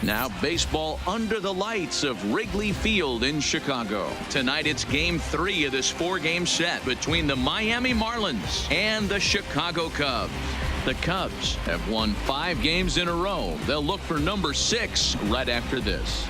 Now baseball under the lights of Wrigley Field in Chicago. Tonight it's game 3 of this 4-game set between the Miami Marlins and the Chicago Cubs. The Cubs have won 5 games in a row. They'll look for number 6 right after this.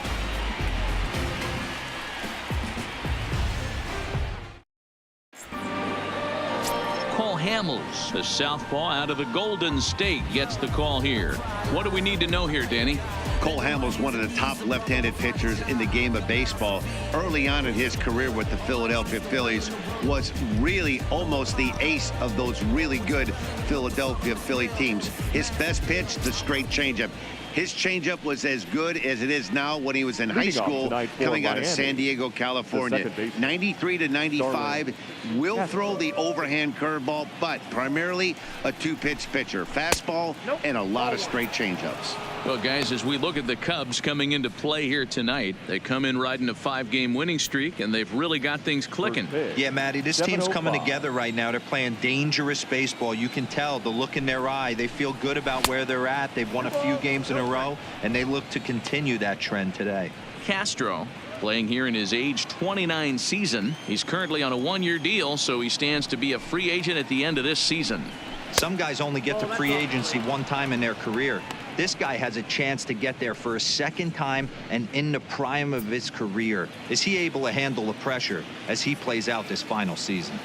Hamels, the southpaw out of the Golden State, gets the call here. What do we need to know here, Danny? Cole Hamels, one of the top left-handed pitchers in the game of baseball. Early on in his career with the Philadelphia Phillies, was really almost the ace of those really good Philadelphia Philly teams. His best pitch, the straight changeup. His changeup was as good as it is now when he was in high school, coming out of San Diego, California. 93 to 95, will throw the overhand curveball, but primarily a 2-pitch pitcher. Fastball and a lot of straight changeups. Well, guys, as we look at the Cubs coming into play here tonight, they come in riding a 5-game winning streak, and they've really got things clicking. Yeah, Matty, this team's coming together right now. They're playing dangerous baseball. You can tell the look in their eye. They feel good about where they're at. They've won a few games in a row, and they look to continue that trend today. Castro playing here in his age 29 season. He's currently on a 1-year deal, so he stands to be a free agent at the end of this season. Some guys only get to free agency one time in their career. This guy has a chance to get there for a second time and in the prime of his career. Is he able to handle the pressure as he plays out this final season?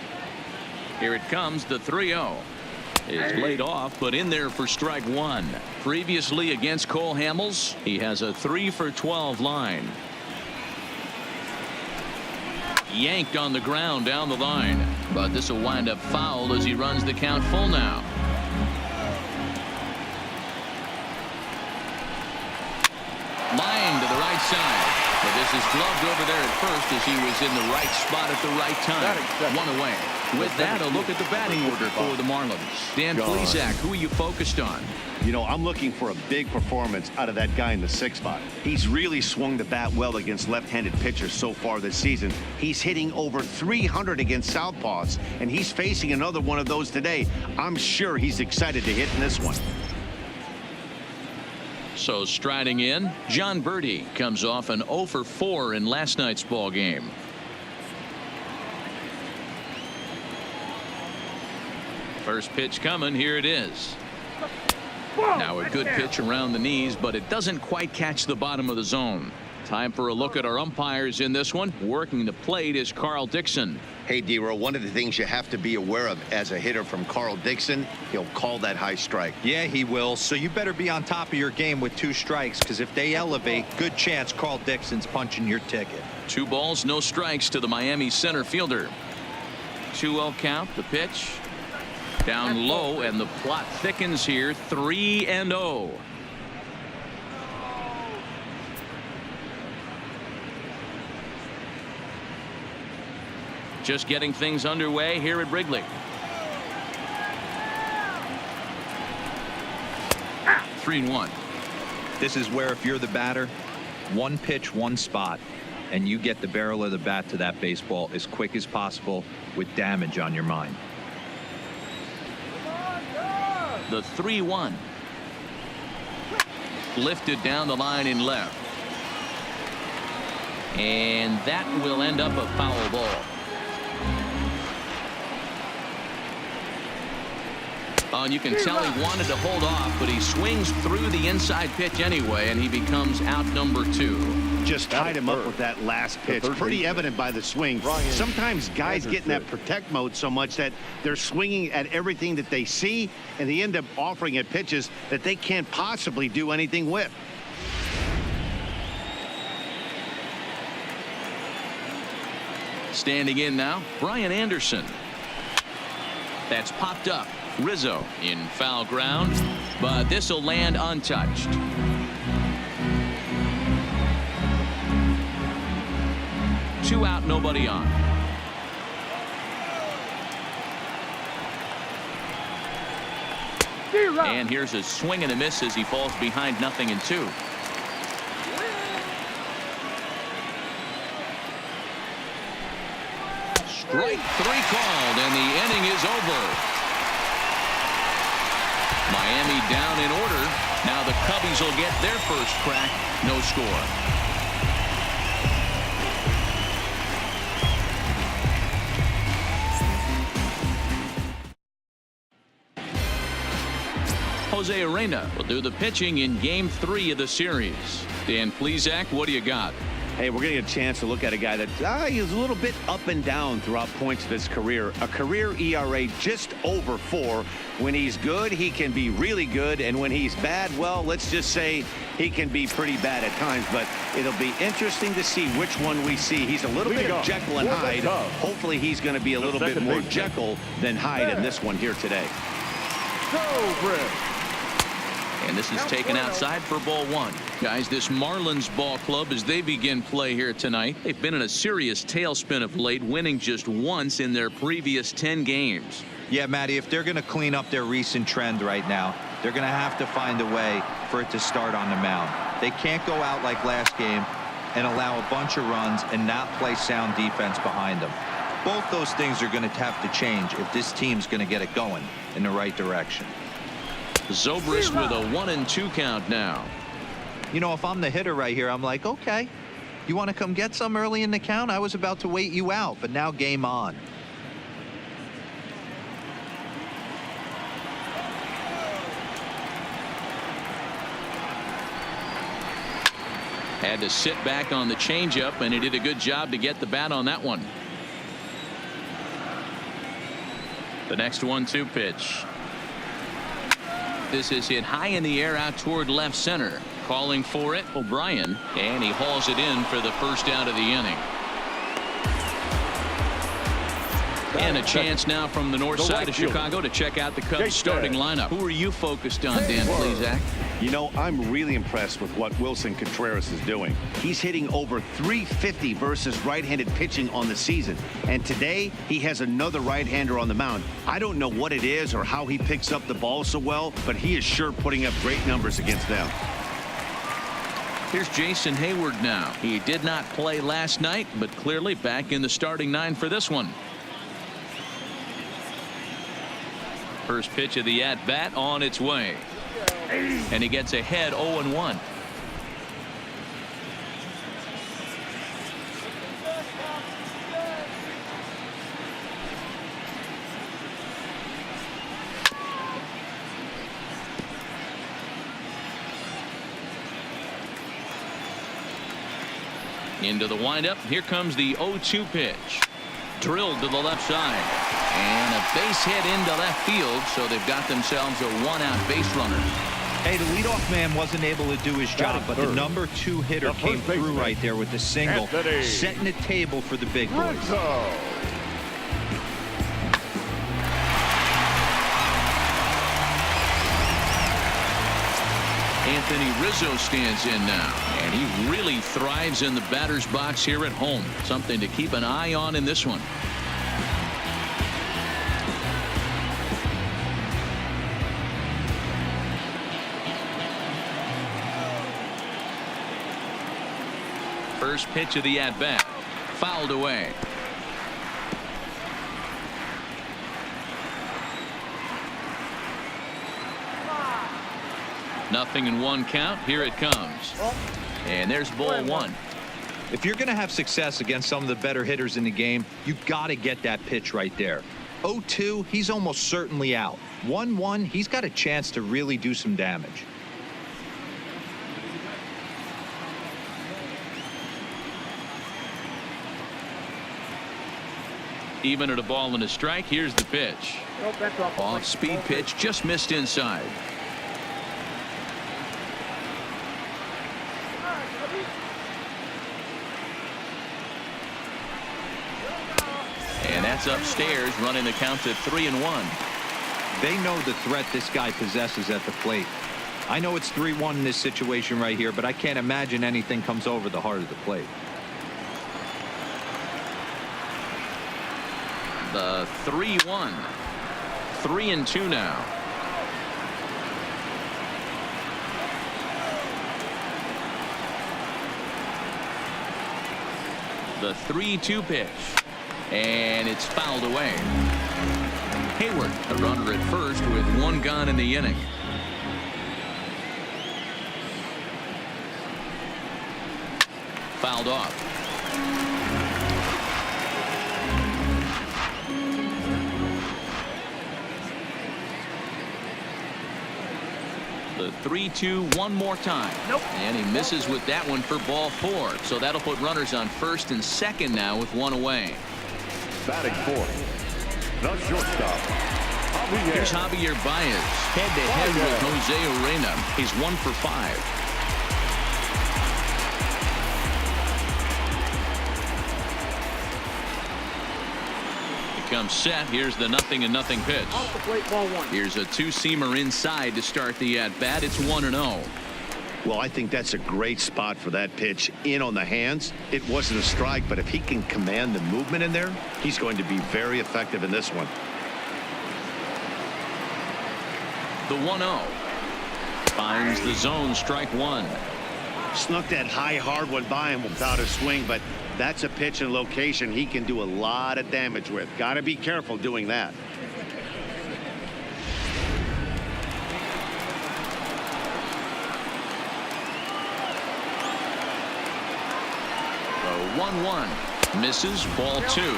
Here it comes. The 3-0 is laid off, but in there for strike 1. Previously against Cole Hamels, he has a 3-for-12 line. Yanked on the ground down the line, but this will wind up foul as he runs the count full now. Line to the right side, but this is gloved over there at first as he was in the right spot at the right time. 1 away. With that, a look at the batting order for the Marlins. Dan Plesac, who are you focused on? You know, I'm looking for a big performance out of that guy in the 6th spot. He's really swung the bat well against left-handed pitchers so far this season. He's hitting over 300 against southpaws, and he's facing another one of those today. I'm sure he's excited to hit in this one. So striding in, John Birdie comes off an 0-for-4 in last night's ball game. First pitch coming. Here it is. Now a good pitch around the knees, but it doesn't quite catch the bottom of the zone. Time for a look at our umpires in this one. Working the plate is Carl Dixon. Hey, D-Row, one of the things you have to be aware of as a hitter from Carl Dixon, he'll call that high strike. Yeah, he will. So you better be on top of your game with 2 strikes, because if they elevate, good chance Carl Dixon's punching your ticket. 2 balls, no strikes to the Miami center fielder. 2-0 count. The pitch down low, and the plot thickens here. 3-0. Just getting things underway here at Wrigley. 3-1. This is where, if you're the batter, 1 pitch, 1 spot, and you get the barrel of the bat to that baseball as quick as possible with damage on your mind. The 3-1. Lifted down the line in left. And that will end up a foul ball. And you can tell he wanted to hold off, but he swings through the inside pitch anyway, and he becomes out number 2. Just tied him up with that last pitch. Pretty evident by the swing. Sometimes guys get in that protect mode so much that they're swinging at everything that they see, and they end up offering at pitches that they can't possibly do anything with. Standing in now, Brian Anderson. That's popped up. Rizzo in foul ground, but this will land untouched. Two out, nobody on. And here's a swing and a miss as he falls behind 0-2. Strike 3 called, and the inning is over. Miami down in order. Now the Cubbies will get their first crack. No score. Jose Arena will do the pitching in Game 3 of the series. Dan Plesac, what do you got? Hey, we're getting a chance to look at a guy that he's a little bit up and down throughout points of his career. A career ERA just over 4. When he's good, he can be really good. And when he's bad, well, let's just say he can be pretty bad at times. But it'll be interesting to see which one we see. He's a little bit of Jekyll and Hyde. Hopefully he's going to be a little bit more Jekyll than Hyde in this one here today. And this is taken outside for ball 1. Guys, this Marlins ball club, as they begin play here tonight, they've been in a serious tailspin of late, winning just once in their previous 10 games. Yeah, Matty, if they're going to clean up their recent trend right now, they're going to have to find a way for it to start on the mound. They can't go out like last game and allow a bunch of runs and not play sound defense behind them. Both those things are going to have to change if this team's going to get it going in the right direction. Zobrist with a 1-2 count now. You know, if I'm the hitter right here, I'm like, okay, you want to come get some early in the count? I was about to wait you out, but now game on. Had to sit back on the changeup, and he did a good job to get the bat on that one. The next 1-2 pitch. This is hit high in the air out toward left center. Calling for it, O'Brien, and he hauls it in for the first out of the inning. And a chance now from the north side of Chicago to check out the Cubs starting lineup. Who are you focused on, Dan Plesac? You know, I'm really impressed with what Wilson Contreras is doing. He's hitting over .350 versus right-handed pitching on the season. And today, he has another right-hander on the mound. I don't know what it is or how he picks up the ball so well, but he is sure putting up great numbers against them. Here's Jason Hayward now. He did not play last night, but clearly back in the starting 9 for this one. First pitch of the at-bat on its way. And he gets ahead 0-1. Into the windup. Here comes the 0-2 pitch. Drilled to the left side. And a base hit into left field, so they've got themselves a 1-out base runner. Hey, the leadoff man wasn't able to do his job, but the number 2 hitter came through right there with the single, setting the table for the big boys. Anthony Rizzo stands in now, and he really thrives in the batter's box here at home. Something to keep an eye on in this one. First pitch of the at-bat, fouled away. Nothing in 1 count. Here it comes. And there's ball 1. If you're going to have success against some of the better hitters in the game, you've got to get that pitch right there. 0-2, he's almost certainly out. 1-1, he's got a chance to really do some damage. Even at a ball and a strike. Here's the pitch. Off speed pitch, just missed inside. And that's upstairs, running the count to 3-1. They know the threat this guy possesses at the plate. I know it's 3-1 in this situation right here, but I can't imagine anything comes over the heart of the plate. The 3-1. 3-2 now. The 3-2 pitch. And it's fouled away. Hayward, the runner at first with 1 gone in the inning. fouled off. The 3-2 one more time. Nope. And he misses with that one for ball 4. So that'll put runners on first and second now with one away. Batting fourth, the shortstop, Javier. Here's Javier Baez head-to-head with Jose Urena. He's 1 for 5. Comes set. Here's the 0-0 pitch. Off the plate, ball 1. Here's a two-seamer inside to start the at-bat. It's 1-0. Well, I think that's a great spot for that pitch in on the hands. It wasn't a strike, but if he can command the movement in there, he's going to be very effective in this one. The 1-0 finds the zone, strike 1. Snuck that high hard one by him without a swing, but that's a pitch and location he can do a lot of damage with. Got to be careful doing that. The 1-1 misses, ball 2.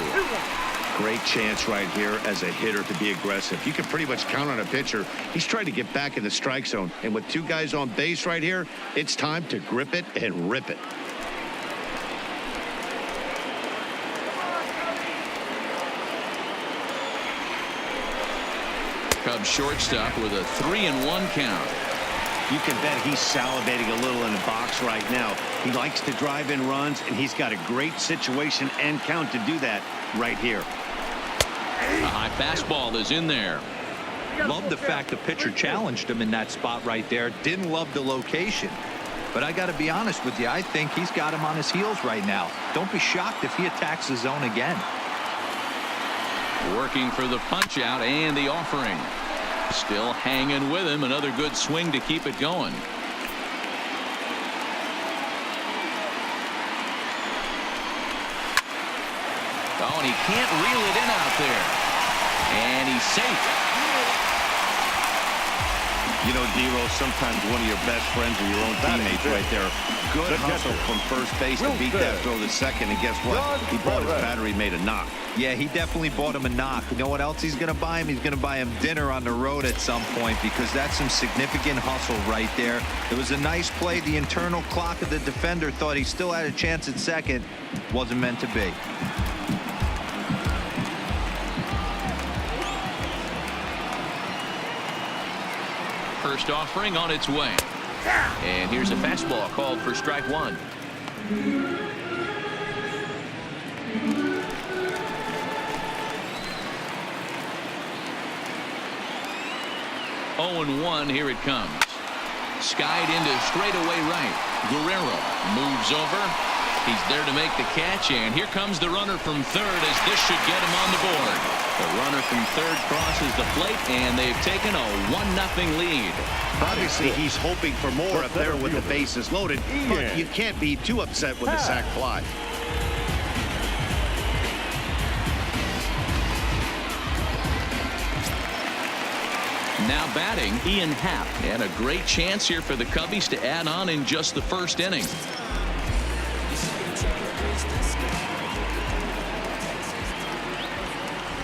Great chance right here as a hitter to be aggressive. You can pretty much count on a pitcher. He's trying to get back in the strike zone, and with 2 guys on base right here, it's time to grip it and rip it. Cubs shortstop with a 3-1 count. You can bet he's salivating a little in the box right now. He likes to drive in runs, and he's got a great situation and count to do that right here. A high fastball is in there. Love the fact the pitcher challenged him in that spot right there. Didn't love the location. But I got to be honest with you, I think he's got him on his heels right now. Don't be shocked if he attacks the zone again. Working for the punch out and the offering. Still hanging with him. Another good swing to keep it going. Oh, and he can't reel it in out there. And he's safe. You know, D-Rose, sometimes one of your best friends are your own teammates right there. Good hustle from first base to beat that throw to second, and guess what? He bought his battery, made a knock. Yeah, he definitely bought him a knock. You know what else he's going to buy him? He's going to buy him dinner on the road at some point, because that's some significant hustle right there. It was a nice play. The internal clock of the defender thought he still had a chance at second. Wasn't meant to be. First offering on its way. And here's a fastball called for strike 1. 0-1. Here it comes. Skied into straightaway right. Guerrero moves over. He's there to make the catch, and here comes the runner from third as this should get him on the board. The runner from third crosses the plate, and they've taken a 1-0 lead. Obviously, he's hoping for more up there with the bases loaded, but you can't be too upset with the sac fly. Now batting, Ian Happ, and a great chance here for the Cubbies to add on in just the first inning.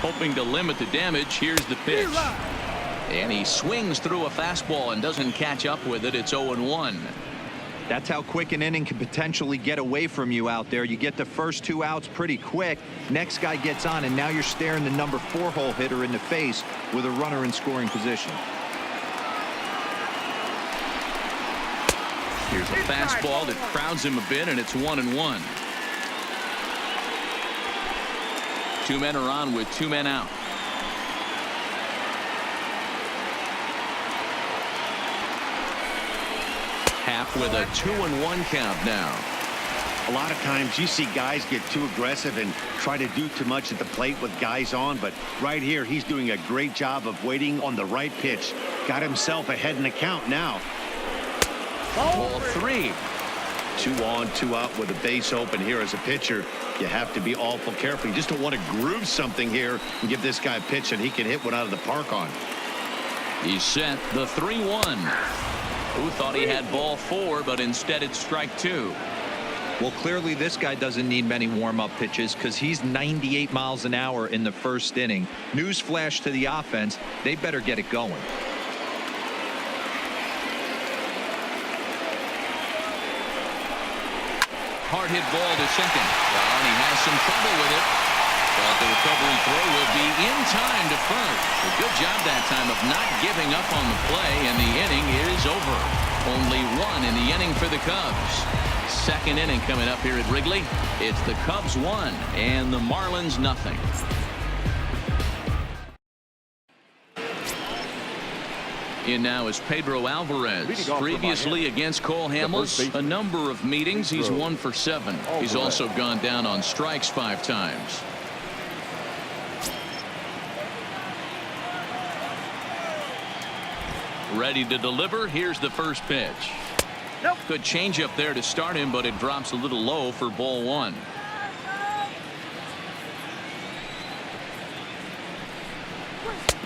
Hoping to limit the damage. Here's the pitch. And he swings through a fastball and doesn't catch up with it. It's 0-1. That's how quick an inning can potentially get away from you out there. You get the first 2 outs pretty quick. Next guy gets on, and now you're staring the number 4 hole hitter in the face with a runner in scoring position. Here's a fastball that crowds him a bit, and it's 1-1. 2 men are on with 2 men out. Happ with a 2-1 count now. A lot of times you see guys get too aggressive and try to do too much at the plate with guys on, but right here he's doing a great job of waiting on the right pitch. Got himself ahead in the count now. Ball 3. 2 on, 2 out with a base open here as a pitcher. You have to be awful careful. You just don't want to groove something here and give this guy a pitch that he can hit one out of the park on. He's set the 3-1. Who thought he had ball 4, but instead it's strike 2. Well, clearly this guy doesn't need many warm-up pitches because he's 98 miles an hour in the first inning. Newsflash to the offense, they better get it going. Hard hit ball to second. Well, and he has some trouble with it. But the recovery throw will be in time to first. A good job that time of not giving up on the play, and the inning is over. Only one in the inning for the Cubs. Second inning coming up here at Wrigley. It's the Cubs 1 and the Marlins nothing. In now is Pedro Alvarez. Previously against Cole Hamels, a number of meetings. He's 1 for 7. He's also gone down on strikes 5 times. Ready to deliver. Here's the first pitch. Good changeup there to start him, but it drops a little low for ball 1.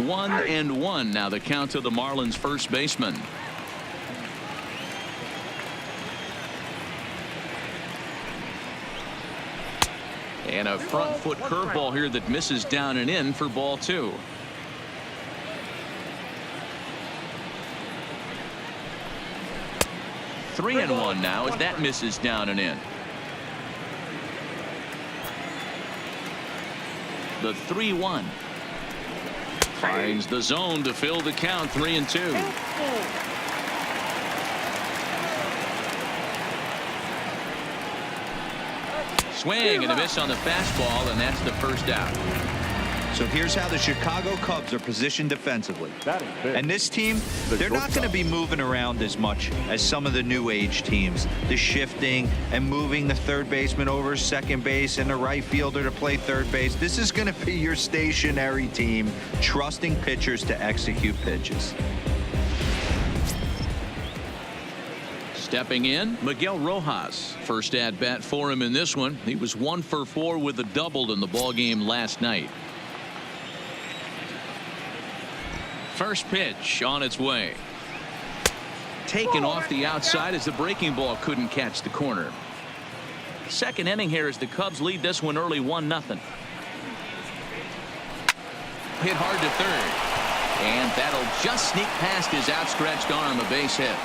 One and one now the count to the Marlins first baseman. And a front foot curveball here that misses down and in for ball 2. Three and one now as that misses down and in. The 3-1. Finds the zone to fill the count. 3-2. Swing and a miss on the fastball, and that's the first out. So here's how the Chicago Cubs are positioned defensively. And this team, they're not going to be moving around as much as some of the new age teams. The shifting and moving the third baseman over second base and the right fielder to play third base. This is going to be your stationary team, trusting pitchers to execute pitches. Stepping in, Miguel Rojas. First at bat for him in this one. He was 1 for 4 with a double in the ball game last night. First pitch on its way. Taken off the outside as the breaking ball couldn't catch the corner. Second inning here as the Cubs lead this one early 1-0. Hit hard to third. And that'll just sneak past his outstretched arm, a base hit.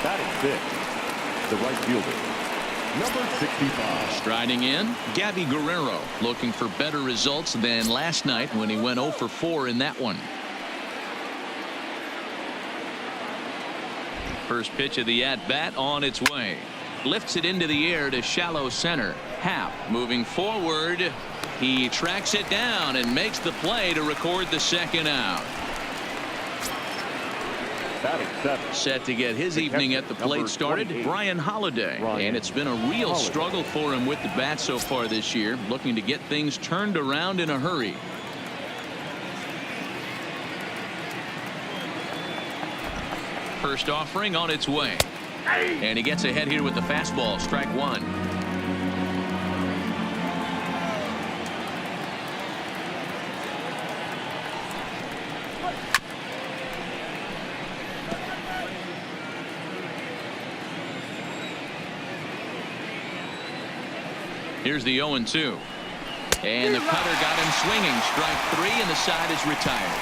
Batting fifth, the right fielder, number 65. Striding in, Gabby Guerrero, looking for better results than last night when he went 0 for 4 in that one. First pitch of the at-bat on its way. Lifts it into the air to shallow center. Happ moving forward. He tracks it down and makes the play to record the second out. Set to get his evening at the plate started, Brian Holiday. And it's been a real struggle for him with the bat so far this year, looking to get things turned around in a hurry. First offering on its way. And he gets ahead here with the fastball, strike 1. Here's the 0-2. And the cutter got him swinging. Strike 3, and the side is retired.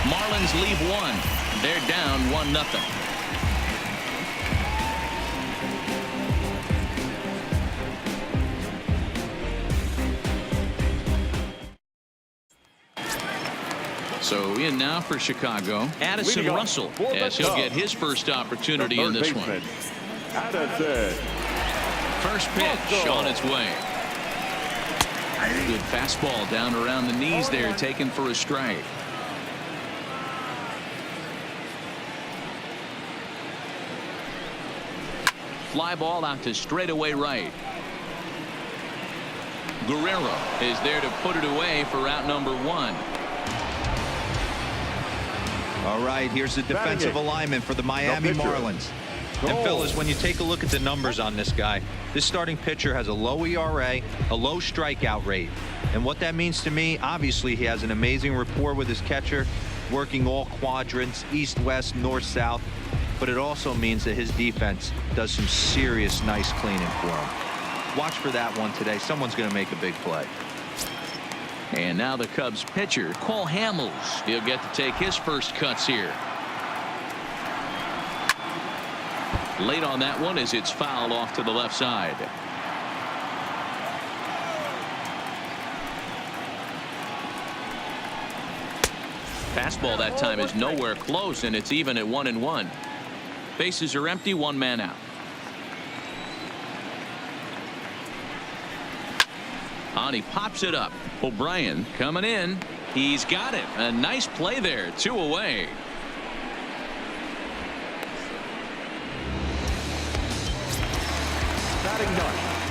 Marlins leave 1. They're down 1-0. So in now for Chicago, Addison Russell, as he'll get his first opportunity in this one. Addison. First pitch on its way. Good fastball down around the knees there, taken for a strike. Fly ball out to straightaway right. Guerrero is there to put it away for out number 1. All right, here's the defensive alignment for the Miami Marlins. And fellas, when you take a look at the numbers on this guy, this starting pitcher has a low ERA, a low strikeout rate. And what that means to me, obviously he has an amazing rapport with his catcher. working all quadrants, east, west, north, south. But it also means that his defense does some serious nice cleaning for him. Watch for that one today. Someone's going to make a big play. And now the Cubs pitcher, Cole Hamels. He'll get to take his first cuts here. Late on that one as it's fouled off to the left side. Fastball that time is nowhere close, and it's even at 1-1. Bases are empty, one man out. On he pops it up. O'Brien coming in. He's got it. A nice play there. 2 away.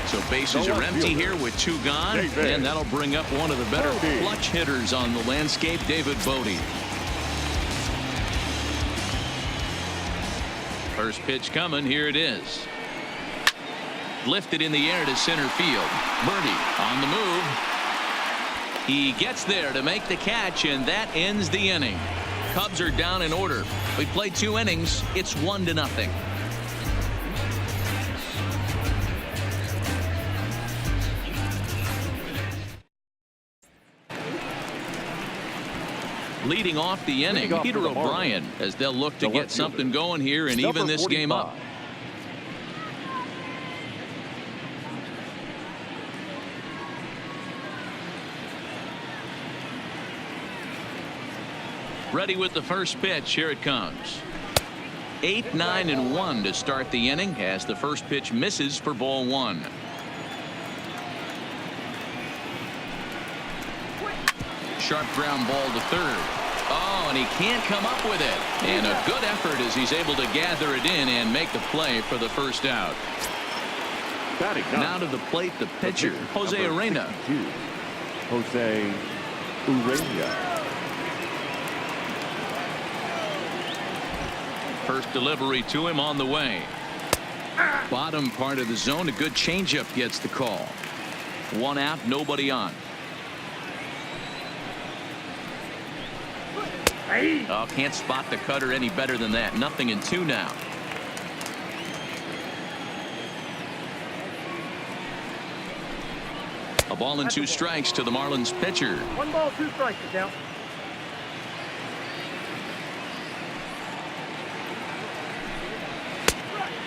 So bases are empty here with 2 gone. And that'll bring up one of the better clutch hitters on the landscape, David Bodie. First pitch coming. Here it is. Lifted in the air to center field. Birdie on the move. He gets there to make the catch, and that ends the inning. Cubs are down in order. We played 2 innings. It's 1-0. Leading off the inning, Peter O'Brien, as they'll look to get something going here and even this game up. Ready with the first pitch. Here it comes. 8, 9, and 1 to start the inning as the first pitch misses for ball 1. Sharp ground ball to third. Oh, and he can't come up with it. And a good effort as he's able to gather it in and make the play for the first out. Now to the plate, the pitcher, Jose Urena. Jose Urena. First delivery to him on the way. Bottom part of the zone. A good changeup gets the call. 1 out, nobody on. Oh, can't spot the cutter any better than that. 0-2 now. A ball and 2 strikes to the Marlins pitcher. 1 ball, 2 strikes now.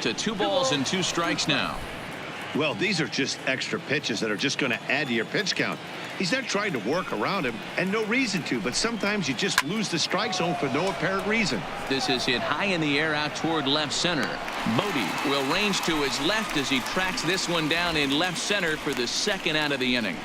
To 2 balls and 2 strikes now. Well, these are just extra pitches that are just going to add to your pitch count. He's not trying to work around him, and no reason to, but sometimes you just lose the strike zone for no apparent reason. This is hit high in the air out toward left center. Bodie will range to his left as he tracks this one down in left center for the 2nd out of the inning.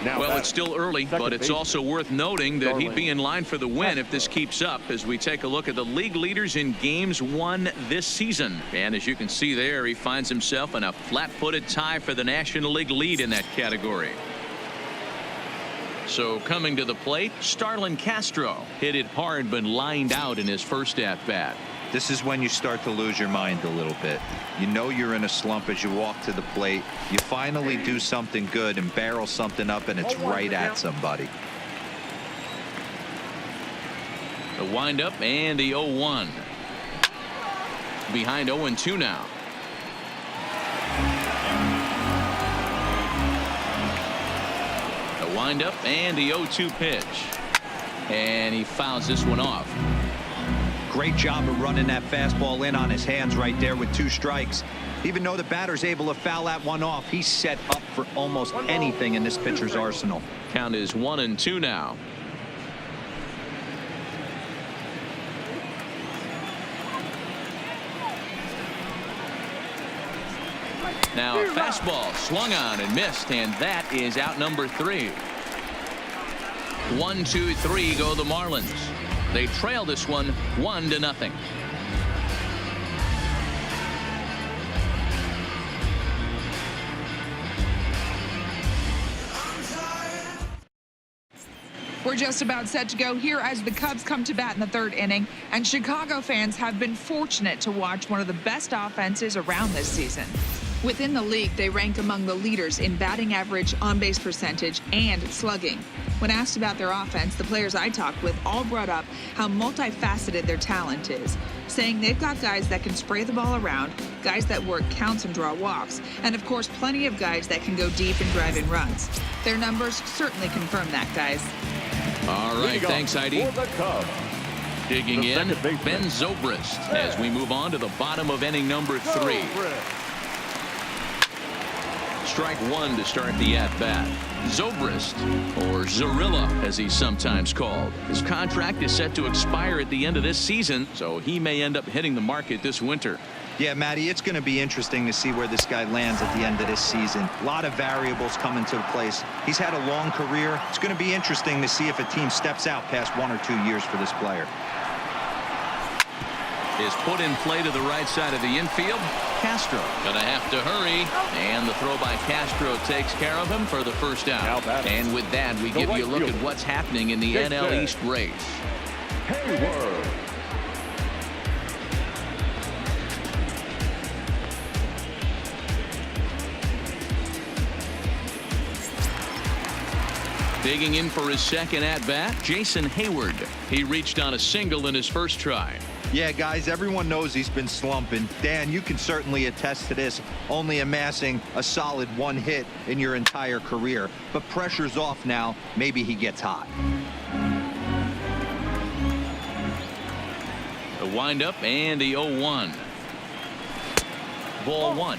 Well, it's still early, but it's also worth noting that he'd be in line for the win if this keeps up as we take a look at the league leaders in games won this season. And as you can see there, he finds himself in a flat-footed tie for the National League lead in that category. So coming to the plate, Starlin Castro hit it hard but lined out in his first at-bat. This is when you start to lose your mind a little bit. You know you're in a slump as you walk to the plate. You finally do something good and barrel something up, and it's right at somebody. The windup and the 0-1. Behind 0-2 now. The windup and the 0-2 pitch. And he fouls this one off. Great job of running that fastball in on his hands right there with 2 strikes. Even though the batter's able to foul that one off, he's set up for almost anything in this pitcher's arsenal. Count is 1-2 now. Now a fastball swung on and missed, and that is out number 3. 1, 2, 3 go the Marlins. They trail this one 1-0. We're just about set to go here as the Cubs come to bat in the 3rd inning, and Chicago fans have been fortunate to watch one of the best offenses around this season. Within the league, they rank among the leaders in batting average, on-base percentage, and slugging. When asked about their offense, the players I talked with all brought up how multifaceted their talent is, saying they've got guys that can spray the ball around, guys that work counts and draw walks, and of course plenty of guys that can go deep and drive in runs. Their numbers certainly confirm that, guys. All right, thanks, Heidi. For the Cubs, Digging the in, second baseman. Ben Zobrist, as we move on to the bottom of inning number 3. Strike one to start the at-bat. Zobrist, or Zorilla as he's sometimes called. His contract is set to expire at the end of this season, so he may end up hitting the market this winter. Yeah, Matty, it's going to be interesting to see where this guy lands at the end of this season. A lot of variables come into place. He's had a long career. It's going to be interesting to see if a team steps out past 1 or 2 years for this player. Is put in play to the right side of the infield. Castro gonna have to hurry, and the throw by Castro takes care of him for the first out. And with that, we give you a look at what's happening in the NL East race. Hayward. Digging in for his second at-bat, Jason Hayward. He reached on a single in his first try. Yeah, guys, everyone knows he's been slumping. Dan, you can certainly attest to this, only amassing a solid 1 hit in your entire career. But pressure's off now. Maybe he gets hot. The windup and the 0-1. Ball 1.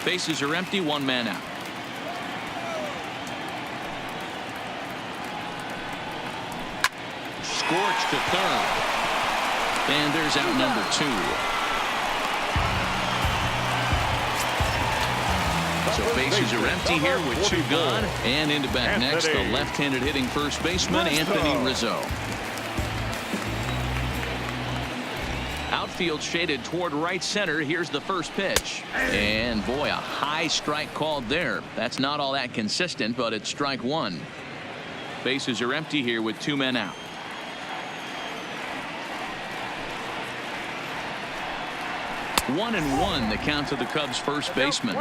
Bases are empty, 1 man out. Scorched to third. And there's out number 2. So bases are empty here with 2 gone. And into bat next, the left-handed hitting first baseman, Anthony Rizzo. Outfield shaded toward right center. Here's the first pitch. And boy, a high strike called there. That's not all that consistent, but it's strike 1. Bases are empty here with 2 men out. 1-1 the count to the Cubs first baseman.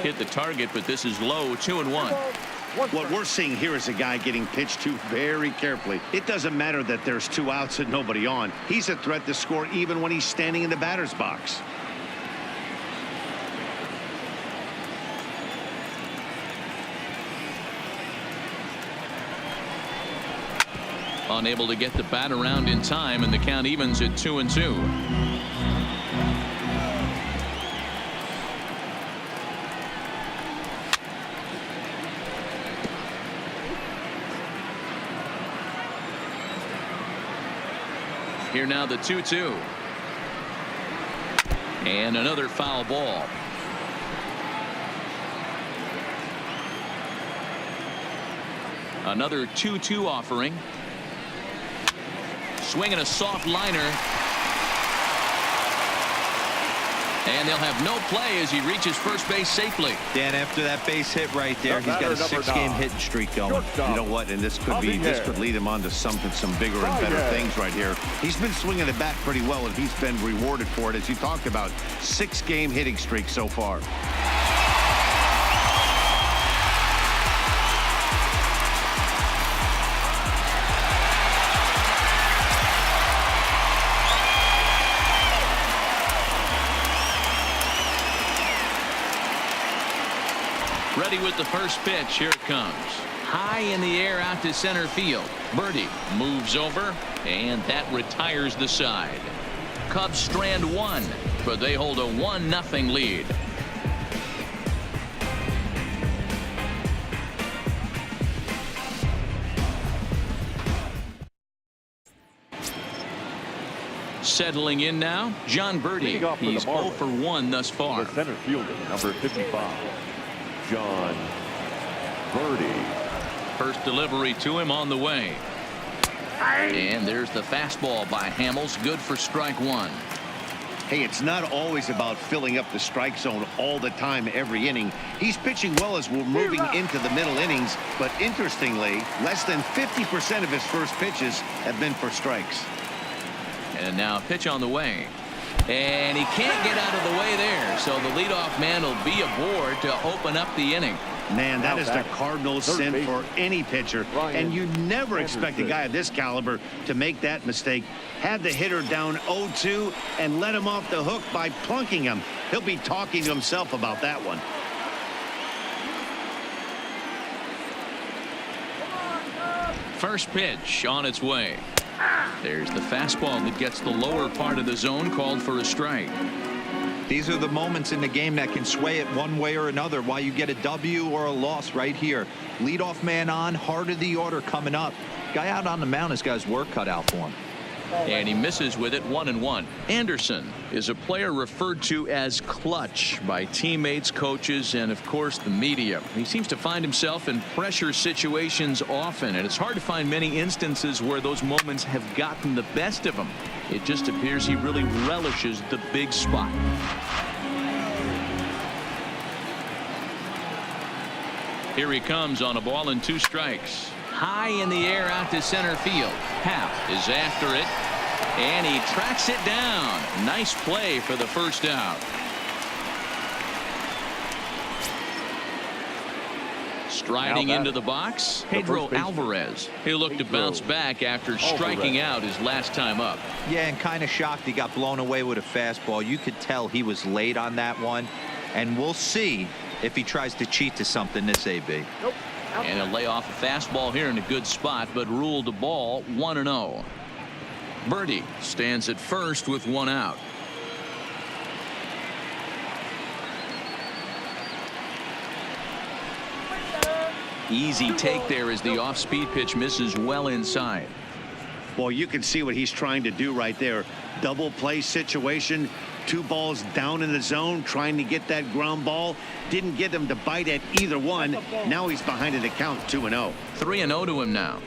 Hit the target, but this is low. 2-1. What we're seeing here is a guy getting pitched to very carefully. It doesn't matter that there's 2 outs and nobody on. He's a threat to score even when he's standing in the batter's box. Unable to get the bat around in time, and the count evens at 2-2. Here now the 2-2. And another foul ball. Another 2-2 offering. Swinging a soft liner. And they'll have no play as he reaches first base safely. Dan, after that base hit right there, he's got a 6-game hitting streak going. You know what? And this could lead him on to some bigger and better things right here. He's been swinging the bat pretty well, and he's been rewarded for it, as you talked about. 6-game hitting streak so far. Ready with the first pitch. Here it comes. High in the air out to center field. Birdie moves over, and that retires the side. Cubs strand 1, but they hold a 1-0 lead. Settling in now, John Birdie. He's 0 for 1 thus far. The center fielder, number 55. John Birdie. First delivery to him on the way. And there's the fastball by Hamels, good for strike 1. Hey, it's not always about filling up the strike zone all the time every inning. He's pitching well as we're moving into the middle innings, but interestingly, less than 50% of his first pitches have been for strikes. And now a pitch on the way. And he can't get out of the way there, so the leadoff man will be aboard to open up the inning. Man, that is the Cardinals' sin for any pitcher, and you never expect a guy of this caliber to make that mistake. Had the hitter down 0-2 and let him off the hook by plunking him. He'll be talking to himself about that one. First pitch on its way. There's the fastball that gets the lower part of the zone, called for a strike. These are the moments in the game that can sway it one way or another, why you get a W or a loss right here. Leadoff man on, heart of the order coming up. Guy out on the mound has got his work cut out for him. And he misses with it, 1-1. Anderson is a player referred to as clutch by teammates, coaches, and of course the media. He seems to find himself in pressure situations often, and it's hard to find many instances where those moments have gotten the best of him. It just appears he really relishes the big spot. Here he comes on a ball and 2 strikes. High in the air out to center field. Happ is after it, and he tracks it down. Nice play for the first out. Striding into the box, Pedro Alvarez. He'll look to bounce back after striking out his last time up. Yeah, and kind of shocked he got blown away with a fastball. You could tell he was late on that one, and we'll see if he tries to cheat to something this AB. Nope. And he'll lay off a fastball here in a good spot, but ruled a ball, 1-0. Birdie stands at first with 1 out. Easy take there as the off-speed pitch misses well inside. Well, you can see what he's trying to do right there. Double play situation. 2 balls down in the zone, trying to get that ground ball. Didn't get him to bite at either one. Now he's behind in the count, 2-0. 3-0 to him now.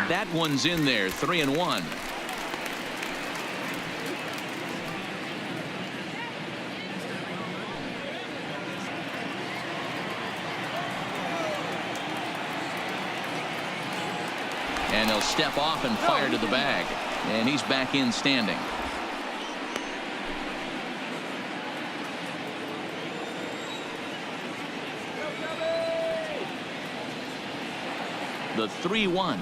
That one's in there, 3-1. And he'll step off and fire to the bag. And he's back in standing. The 3-1.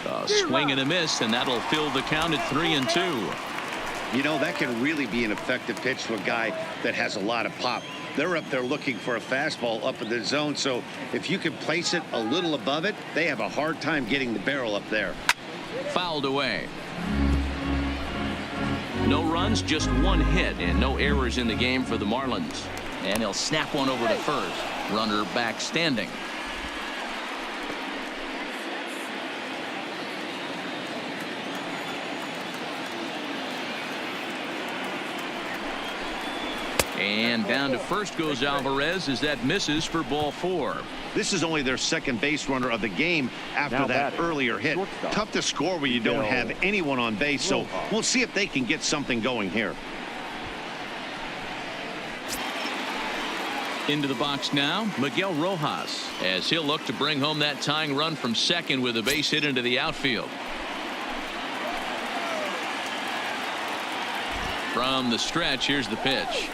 A swing and a miss, and that'll fill the count at 3-2. You know, that can really be an effective pitch to a guy that has a lot of pop. They're up there looking for a fastball up in the zone, so if you can place it a little above it, they have a hard time getting the barrel up there. Fouled away. No runs, just 1 hit, and no errors in the game for the Marlins. And he'll snap one over to first. Runner back standing. And down to first goes Alvarez as that misses for ball 4. This is only their second base runner of the game after that earlier hit. Tough to score when you don't have anyone on base, so we'll see if they can get something going here. Into the box now, Miguel Rojas, as he'll look to bring home that tying run from second with a base hit into the outfield. From the stretch, here's the pitch.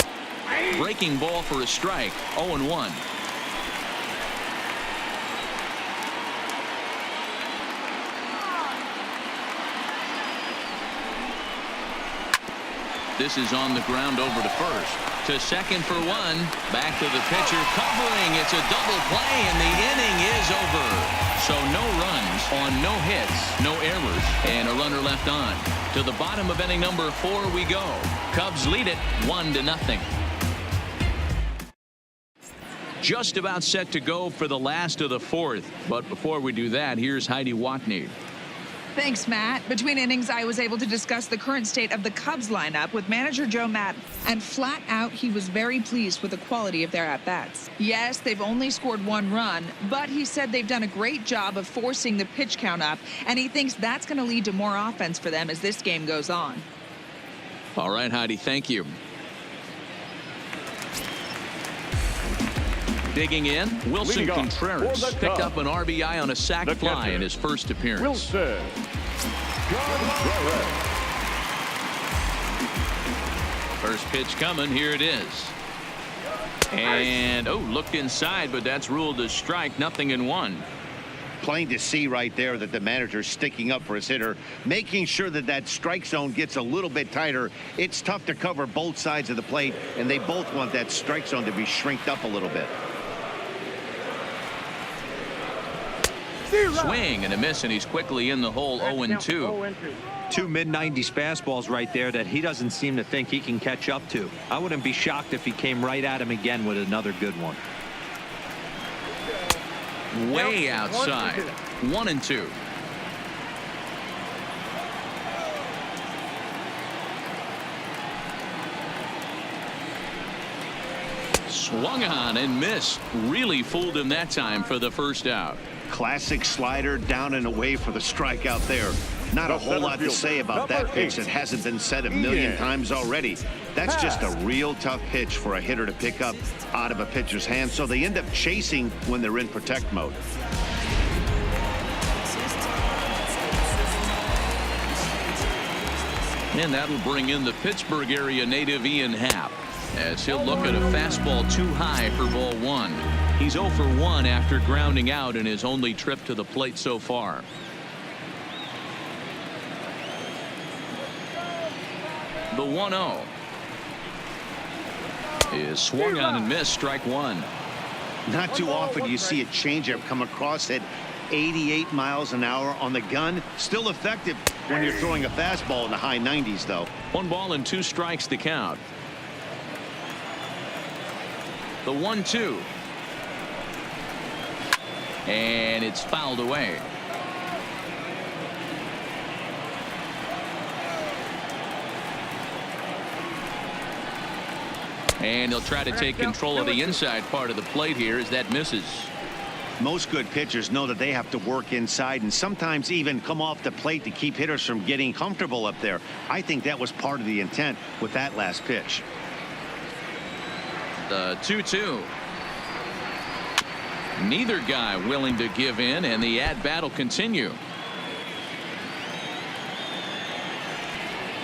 Breaking ball for a strike, 0-1. This is on the ground over to first. To second for 1. Back to the pitcher covering. It's a double play, and the inning is over. So no runs on no hits, no errors, and a runner left on. To the bottom of inning number 4 we go. Cubs lead it 1-0. Just about set to go for the last of the 4th. But before we do that, here's Heidi Watney. Thanks, Matt. Between innings, I was able to discuss the current state of the Cubs lineup with manager Joe Maddon, and flat out, he was very pleased with the quality of their at-bats. Yes, they've only scored 1 run, but he said they've done a great job of forcing the pitch count up, and he thinks that's going to lead to more offense for them as this game goes on. All right, Heidi, thank you. Digging in, Wilson Contreras picked up an RBI on a sac fly in his first appearance. Wilson Contreras. First pitch coming. Here it is. And, looked inside, but that's ruled a strike. 0-1. Plain to see right there that the manager's sticking up for his hitter, making sure that that strike zone gets a little bit tighter. It's tough to cover both sides of the plate, and they both want that strike zone to be shrinked up a little bit. Swing and a miss, and he's quickly in the hole. 0-2. 2 mid-90s fastballs right there that he doesn't seem to think he can catch up to. I wouldn't be shocked if he came right at him again with another good one. Way outside. 1-2. Swung on and missed. Really fooled him that time for the first out. Classic slider down and away for the strikeout there. Not a whole lot to say about that pitch that hasn't been said a million times already. That's just a real tough pitch for a hitter to pick up out of a pitcher's hand, so they end up chasing when they're in protect mode. And that'll bring in the Pittsburgh area native Ian Happ, as he'll look at a fastball too high for ball 1. He's 0 for 1 after grounding out in his only trip to the plate so far. The 1-0 is swung on and missed. Strike 1. Not too often you see a changeup come across at 88 miles an hour on the gun. Still effective when you're throwing a fastball in the high 90s, though. 1 ball and 2 strikes to count. The 1-2. And it's fouled away. And he'll try to take control of the inside part of the plate here as that misses. Most good pitchers know that they have to work inside and sometimes even come off the plate to keep hitters from getting comfortable up there. I think that was part of the intent with that last pitch. The 2-2. Neither guy willing to give in, and the at-bat will continue.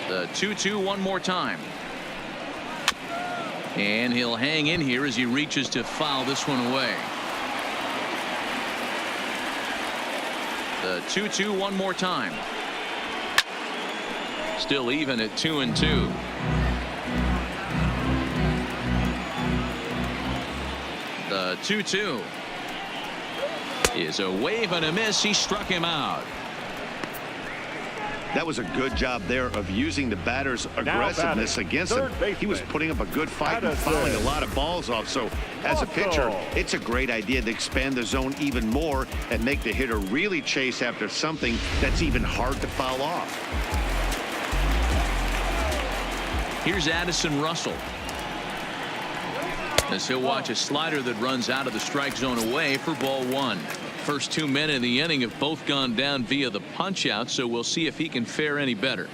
The 2-2 one more time. And he'll hang in here as he reaches to foul this one away. The 2-2 one more time. Still even at 2-2. The 2-2 is a wave and a miss. He struck him out. That was a good job there of using the batter's aggressiveness against him. He was putting up a good fight and fouling a lot of balls off. So as a pitcher, it's a great idea to expand the zone even more and make the hitter really chase after something that's even hard to foul off. Here's Addison Russell, as he'll watch a slider that runs out of the strike zone away for ball 1. First 2 men in the inning have both gone down via the punch out, so we'll see if he can fare any better.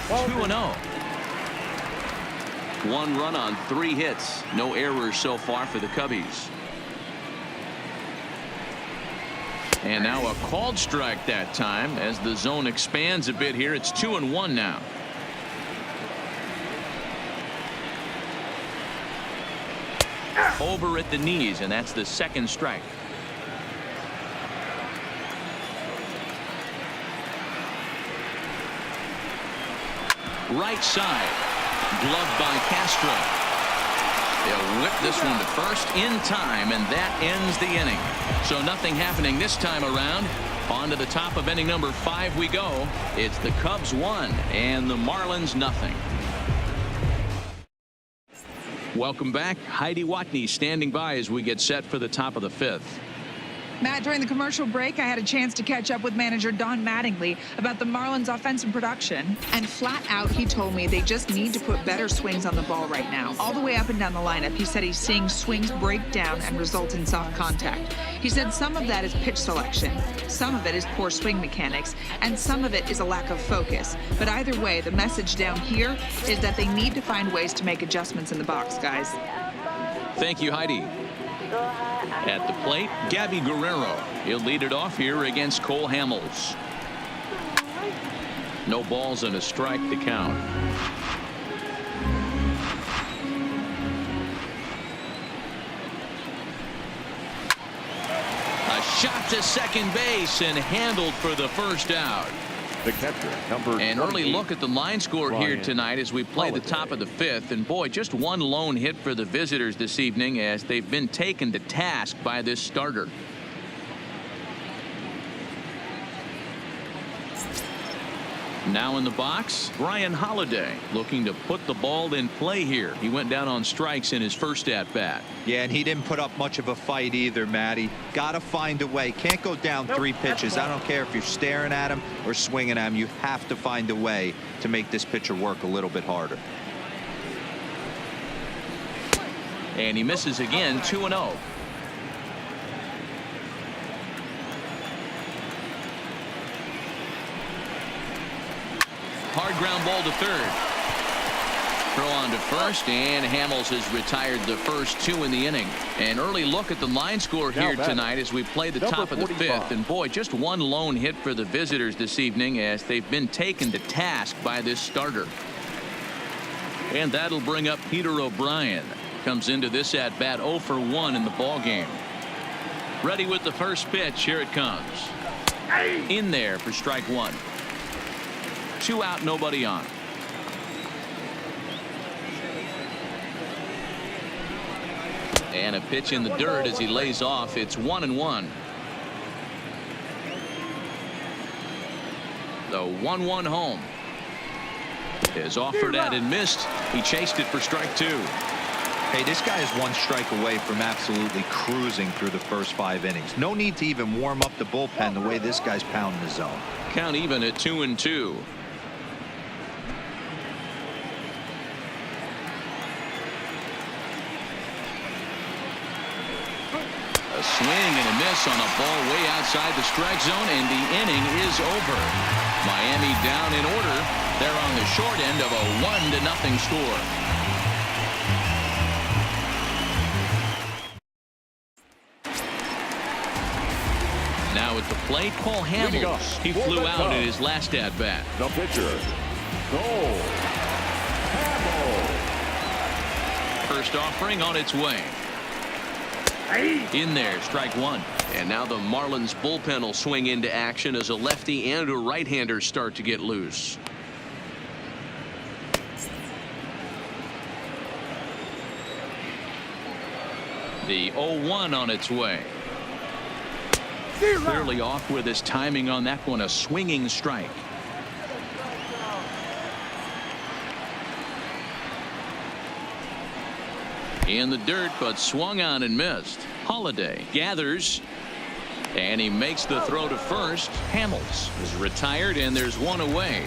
Two 2-0. 1 run on 3 hits. No errors so far for the Cubbies. And now a called strike that time as the zone expands a bit here. It's 2-1 now. Over at the knees, and that's the second strike. Right side, gloved by Castro. They'll whip this one to first in time, and that ends the inning. So nothing happening this time around. On to the top of inning number 5 we go. It's the Cubs 1 and the Marlins nothing. Welcome back. Heidi Watney standing by as we get set for the top of the 5th. Matt, during the commercial break, I had a chance to catch up with manager Don Mattingly about the Marlins' offensive production. And flat out, he told me they just need to put better swings on the ball right now. All the way up and down the lineup, he said he's seeing swings break down and result in soft contact. He said some of that is pitch selection, some of it is poor swing mechanics, and some of it is a lack of focus. But either way, the message down here is that they need to find ways to make adjustments in the box, guys. Thank you, Heidi. At the plate, Gabby Guerrero. He'll lead it off here against Cole Hamels. No balls and a strike to count. A shot to second base and handled for the first out. The catcher, number An early look at the line score here Ryan tonight as we play the top of the 5th. And boy, just one lone hit for the visitors this evening as they've been taken to task by this starter. Now in the box, Brian Holiday looking to put the ball in play here. He went down on strikes in his first at bat. Yeah, and he didn't put up much of a fight either, Matty. Got to find a way. Can't go down 3 pitches. I don't care if you're staring at him or swinging at him. You have to find a way to make this pitcher work a little bit harder. And he misses again, 2-0. Hard ground ball to third. Throw on to first, and Hamels has retired the first 2 in the inning. An early look at the line score here tonight as we play the top of the 5th. And boy, just one lone hit for the visitors this evening as they've been taken to task by this starter. And that'll bring up Peter O'Brien. Comes into this at bat 0 for 1 in the ball game. Ready with the first pitch. Here it comes. In there for strike 1. 2 out, nobody on. And a pitch in the dirt as he lays off. It's 1-1. The 1-1 home is offered at and missed. He chased it for strike 2. Hey, this guy is 1 strike away from absolutely cruising through the first 5 innings. No need to even warm up the bullpen the way this guy's pounding the zone. Count even at 2-2. A swing and a miss on a ball way outside the strike zone, and the inning is over. Miami down in order. They're on the short end of a 1-0 score. Now at the plate, Paul Hamels. He flew out in his last at bat. The pitcher, Cole Hamels. First offering on its way. In there, strike 1. And now the Marlins bullpen will swing into action as a lefty and a right-hander start to get loose. The 0-1 on its way. Clearly off with his timing on that one. A swinging strike. In the dirt, but swung on and missed. Holiday gathers, and he makes the throw to first. Hamels is retired, and there's 1 away.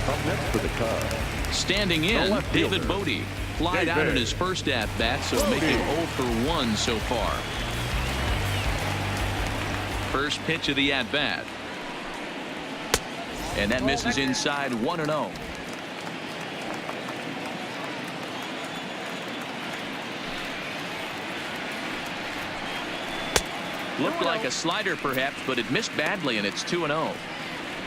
Up next for the Cubs, Standing in, David Bodie. Flied out in his first at-bat, so making 0 for 1 so far. First pitch of the at-bat. And that misses inside, 1-0. Looked like a slider perhaps, but it missed badly, and it's 2-0.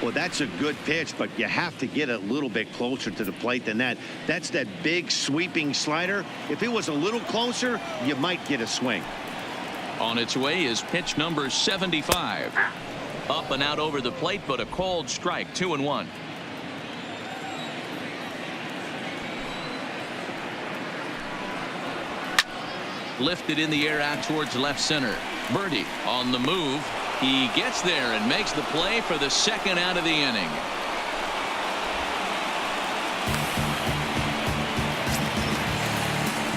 Well, that's a good pitch, but you have to get a little bit closer to the plate than that. That's that big sweeping slider. If it was a little closer, you might get a swing. On its way is pitch number 75. Up and out over the plate, but a called strike, 2-1. Lifted in the air out towards left center. Birdie on the move. He gets there and makes the play for the second out of the inning.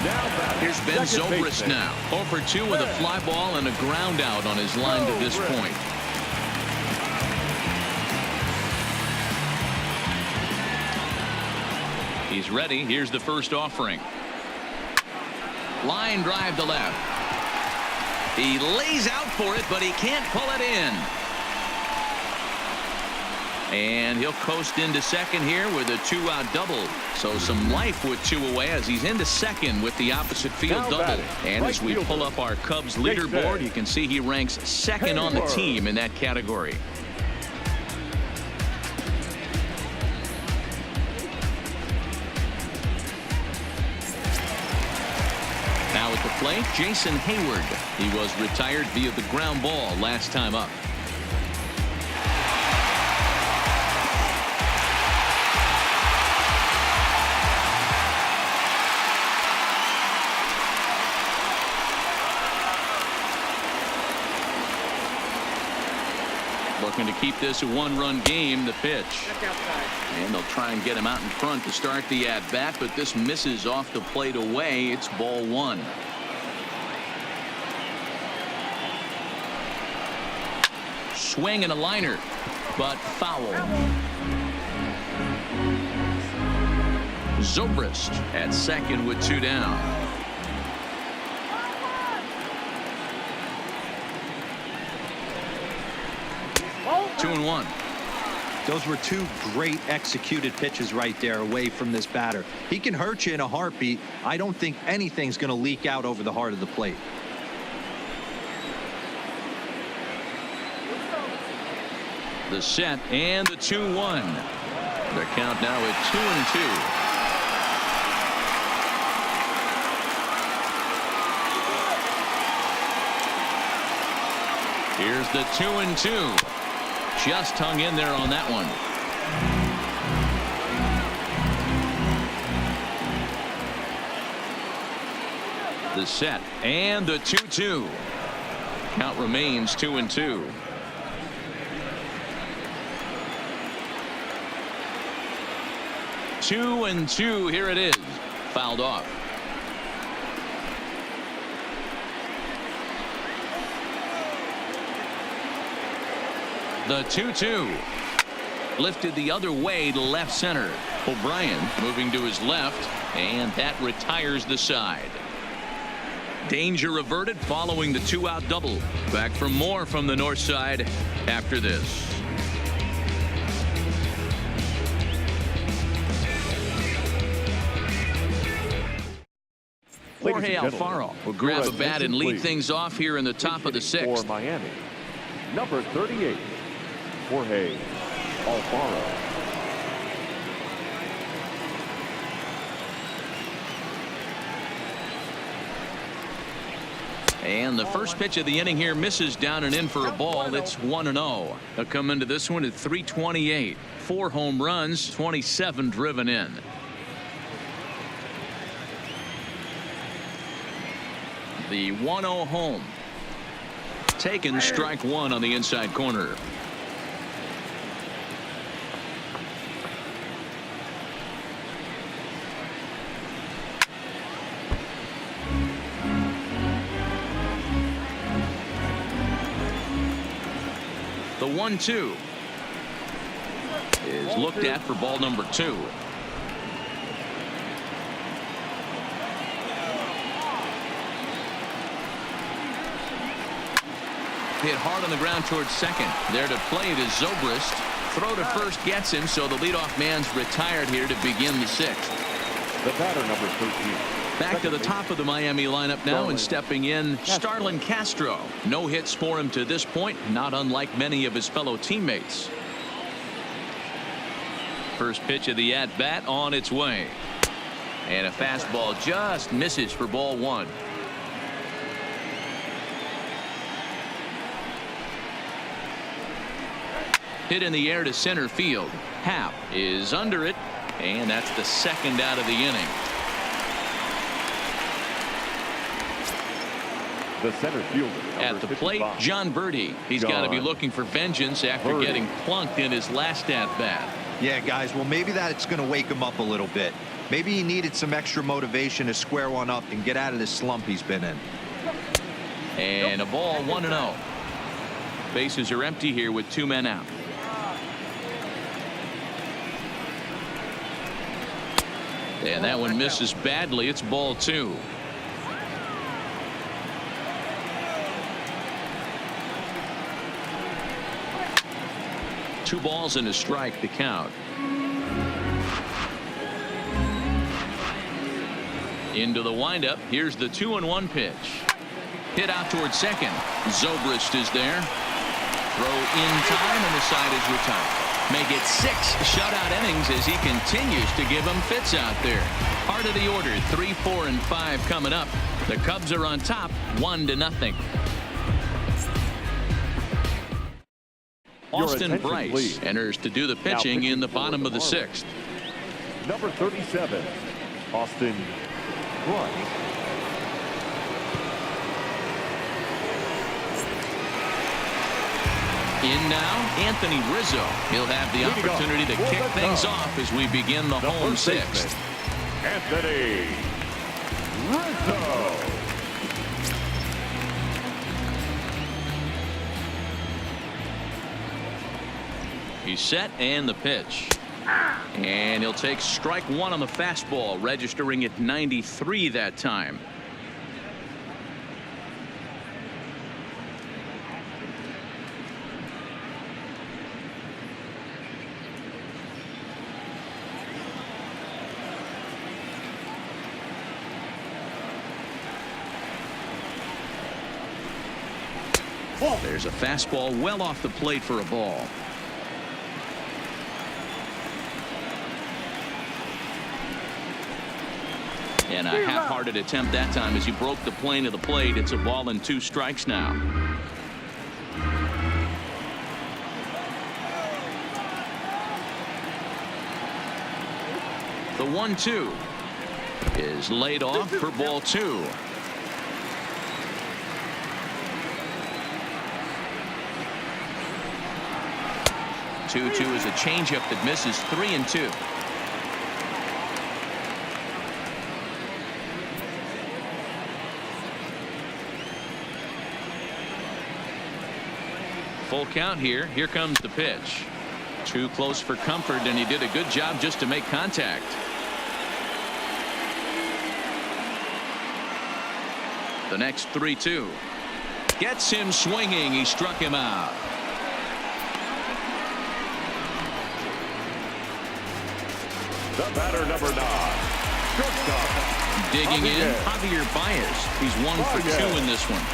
now batting Here's Ben Zobrist now. 0 for 2 with a fly ball and a ground out on his line to this point. He's ready. Here's the first offering. Line drive to left. He lays out for it, but he can't pull it in. And he'll coast into second here with a 2-out double. So some life with 2 away as he's into second with the opposite field double. And as we pull up our Cubs leaderboard, you can see he ranks second on the team in that category. Now at the plate, Jason Hayward. He was retired via the ground ball last time up. Looking to keep this a 1-run game. The pitch. And they'll try and get him out in front to start the at-bat, but this misses off the plate away. It's ball 1. Swing and a liner, but foul. Zobrist at second with 2 down. 2-1. Those were 2 great executed pitches right there away from this batter. He can hurt you in a heartbeat. I don't think anything's going to leak out over the heart of the plate. The set and the 2-1. The count now at 2-2. Here's the 2-2. Just hung in there on that one. The set and the 2-2. Count remains 2-2. Two and two. Here it is. Fouled off. The 2-2 lifted the other way to left center. O'Brien moving to his left, and that retires the side. Danger averted following the 2-out double. Back for more from the north side after this. Jorge Alfaro will grab a bat and lead things off here in the top of the 6th. For Miami, number 38, Jorge Alfaro. And the first pitch of the inning here misses down and in for a ball. It's 1-0. They'll come into this one at 328. 4 home runs, 27 driven in. The 1-0 home. Taken, strike 1 on the inside corner. The 1-2 is looked at for ball number 2. Hit hard on the ground towards second. There to play it is Zobrist. Throw to first gets him, so the leadoff man's retired here to begin the 6th. The batter, number 13. Back to the top of the Miami lineup now, and stepping in, Starlin Castro. No hits for him to this point, not unlike many of his fellow teammates. First pitch of the at-bat on its way. And a fastball just misses for ball 1. Hit in the air to center field. Happ is under it, and that's the 2nd out of the inning. The center fielder, at the plate, 55. John Birdie. He's got to be looking for vengeance after getting plunked in his last at bat. Yeah, guys, well, maybe that's going to wake him up a little bit. Maybe he needed some extra motivation to square one up and get out of this slump he's been in. And a ball, 1-0. Bases are empty here with 2 men out. And that one misses badly. It's ball 2. Two balls and a strike to count. Into the windup. Here's the 2-1 pitch. Hit out towards second. Zobrist is there. Throw in time, and the side is retired. Make it 6 shutout innings as he continues to give them fits out there. Heart of the order, 3, 4, and 5 coming up. The Cubs are on top, 1-0. Austin Bryce please. enters to do the pitching in the bottom of the 6th. Number 37, Austin Bryce. In now, Anthony Rizzo. He'll have the opportunity to kick things off as we begin the home 6th. Anthony Rizzo. He's set, and the pitch. And he'll take strike 1 on the fastball, registering at 93 that time. There's a fastball well off the plate for a ball. And a half-hearted attempt that time as he broke the plane of the plate. It's a ball and 2 strikes now. The 1-2 is laid off for ball 2. Two is a changeup that misses 3-2. Full count here. Here comes the pitch. Too close for comfort, and he did a good job just to make contact. The next 3-2 gets him swinging. He struck him out. The batter, number 9, shortstop. Digging in, Javier Baez. He's 1 for 2 in this one.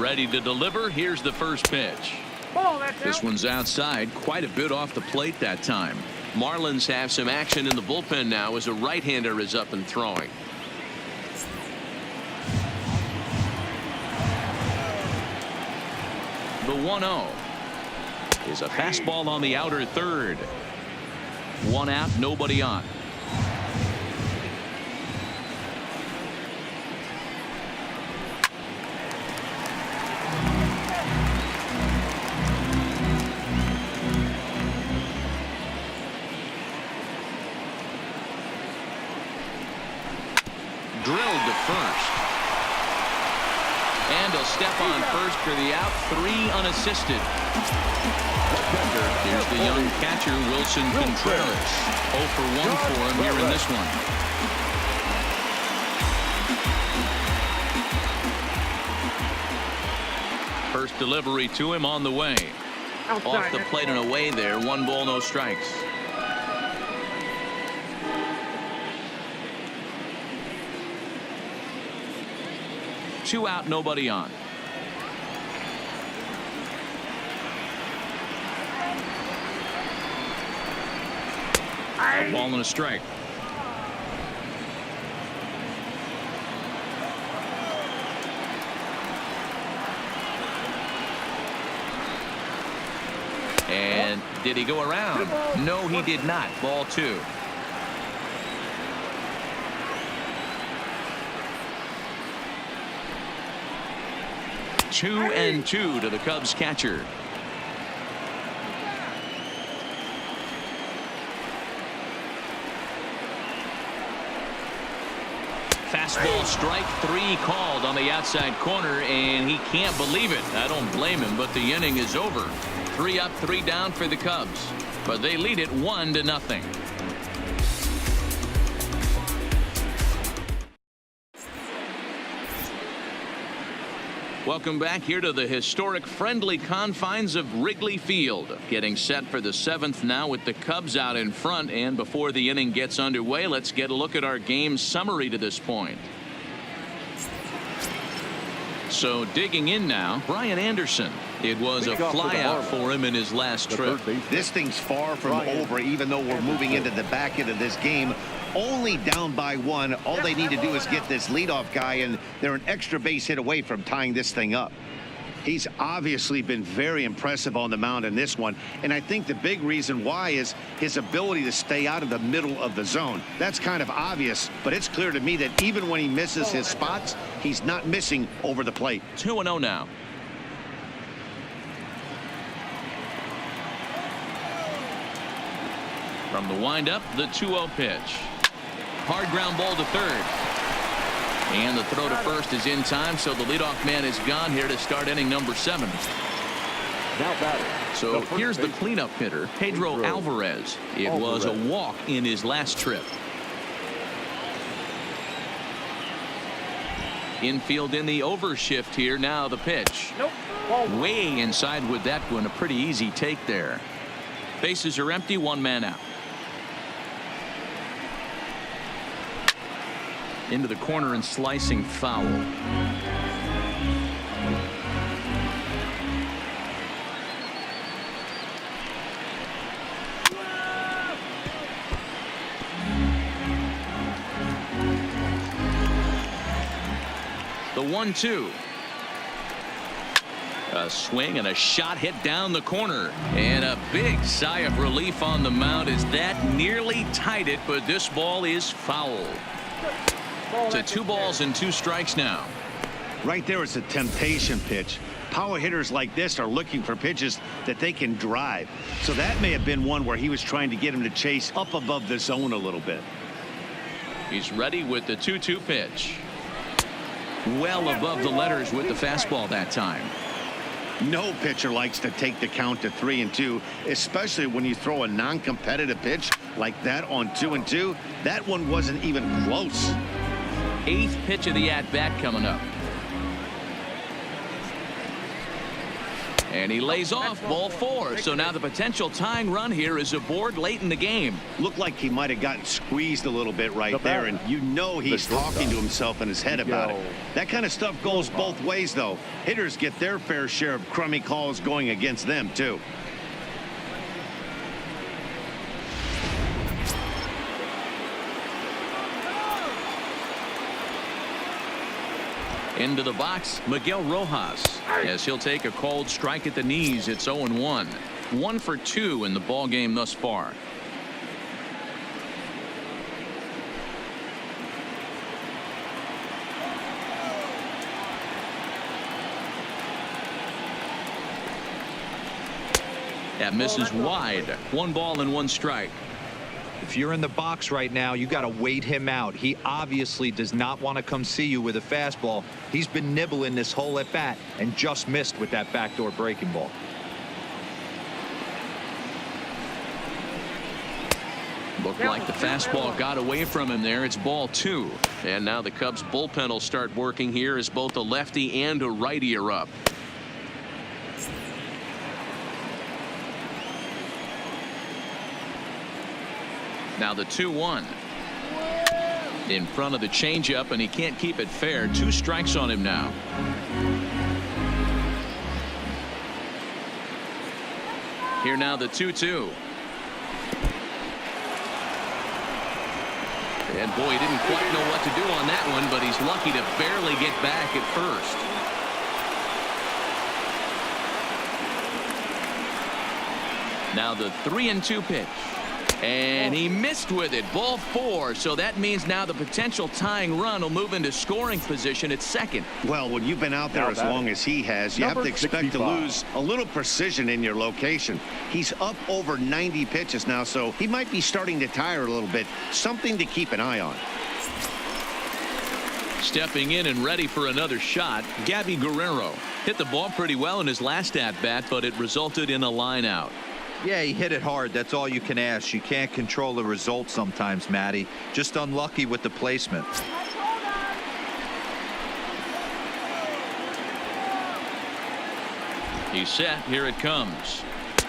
Ready to deliver. Here's the first pitch. This one's outside, quite a bit off the plate that time. Marlins have some action in the bullpen now as a right-hander is up and throwing. The 1-0 is a fastball on the outer third. 1 out, nobody on. Drilled to first. And he'll step on first for the out. 3 unassisted. Here's the young catcher, Wilson Contreras. 0 for 1 for him here in this one. First delivery to him on the way. Off the plate and away there. 1 ball, no strikes. Two out, nobody on. A ball and a strike. And did he go around? No, he did not. Ball 2. 2-2 to the Cubs catcher. Fastball strike 3 called on the outside corner, and he can't believe it. I don't blame him, but the inning is over. 3 up, 3 down for the Cubs, but they lead it 1-0. Welcome back here to the historic friendly confines of Wrigley Field. Getting set for the 7th now with the Cubs out in front. And before the inning gets underway, let's get a look at our game summary to this point. So digging in now, Brian Anderson. It was a flyout for him in his last trip. This thing's far from over, even though we're moving into the back end of this game. Only down by 1. All they need to do is get this leadoff guy, and they're an extra base hit away from tying this thing up. He's obviously been very impressive on the mound in this one, and I think the big reason why is his ability to stay out of the middle of the zone. That's kind of obvious, but it's clear to me that even when he misses his spots, he's not missing over the plate. 2-0 now. From the windup, the 2-0 pitch. Hard ground ball to third. And the throw to first is in time, so the leadoff man is gone here to start inning number 7. So here's the cleanup hitter, Pedro Alvarez. It was a walk in his last trip. Infield in the overshift here. Now the pitch. Way inside with that one. A pretty easy take there. Bases are empty. 1 man out. Into the corner and slicing foul. The 1-2. A swing and a shot hit down the corner, and a big sigh of relief on the mound as that nearly tied it, but this ball is foul. To 2 balls and 2 strikes now. Right there is a temptation pitch. Power hitters like this are looking for pitches that they can drive. So that may have been one where he was trying to get him to chase up above the zone a little bit. He's ready with the 2-2 pitch. Well above the letters with the fastball that time. No pitcher likes to take the count to 3-2, especially when you throw a non-competitive pitch like that on 2-2. That one wasn't even close. 8th pitch of the at-bat coming up. And he lays off ball 4. So now the potential tying run here is aboard late in the game. Looked like he might have gotten squeezed a little bit right there, and you know he's talking to himself in his head about it. That kind of stuff goes both ways, though. Hitters get their fair share of crummy calls going against them, too. Into the box, Miguel Rojas, as he'll take a cold strike at the knees. It's 0-1. 1 for 2 in the ball game thus far. That misses wide. 1 ball and 1 strike. If you're in the box right now, you got to wait him out. He obviously does not want to come see you with a fastball. He's been nibbling this whole at bat and just missed with that backdoor breaking ball. Looked like the fastball got away from him there. It's ball 2. And now the Cubs bullpen will start working here as both a lefty and a righty are up. Now the 2-1 in front of the changeup, and he can't keep it fair. 2 strikes on him now. Here now the 2-2. And boy, he didn't quite know what to do on that one, but he's lucky to barely get back at first. Now the 3-2 pitch. And he missed with it. Ball 4. So that means now the potential tying run will move into scoring position at second. Well, when you've been out there as long as he has, you have to expect to lose a little precision in your location. He's up over 90 pitches now, so he might be starting to tire a little bit. Something to keep an eye on. Stepping in and ready for another shot, Gabby Guerrero. Hit the ball pretty well in his last at-bat, but it resulted in a line out. Yeah, he hit it hard. That's all you can ask. You can't control the result sometimes, Matty. Just unlucky with the placement. He's set. Here it comes.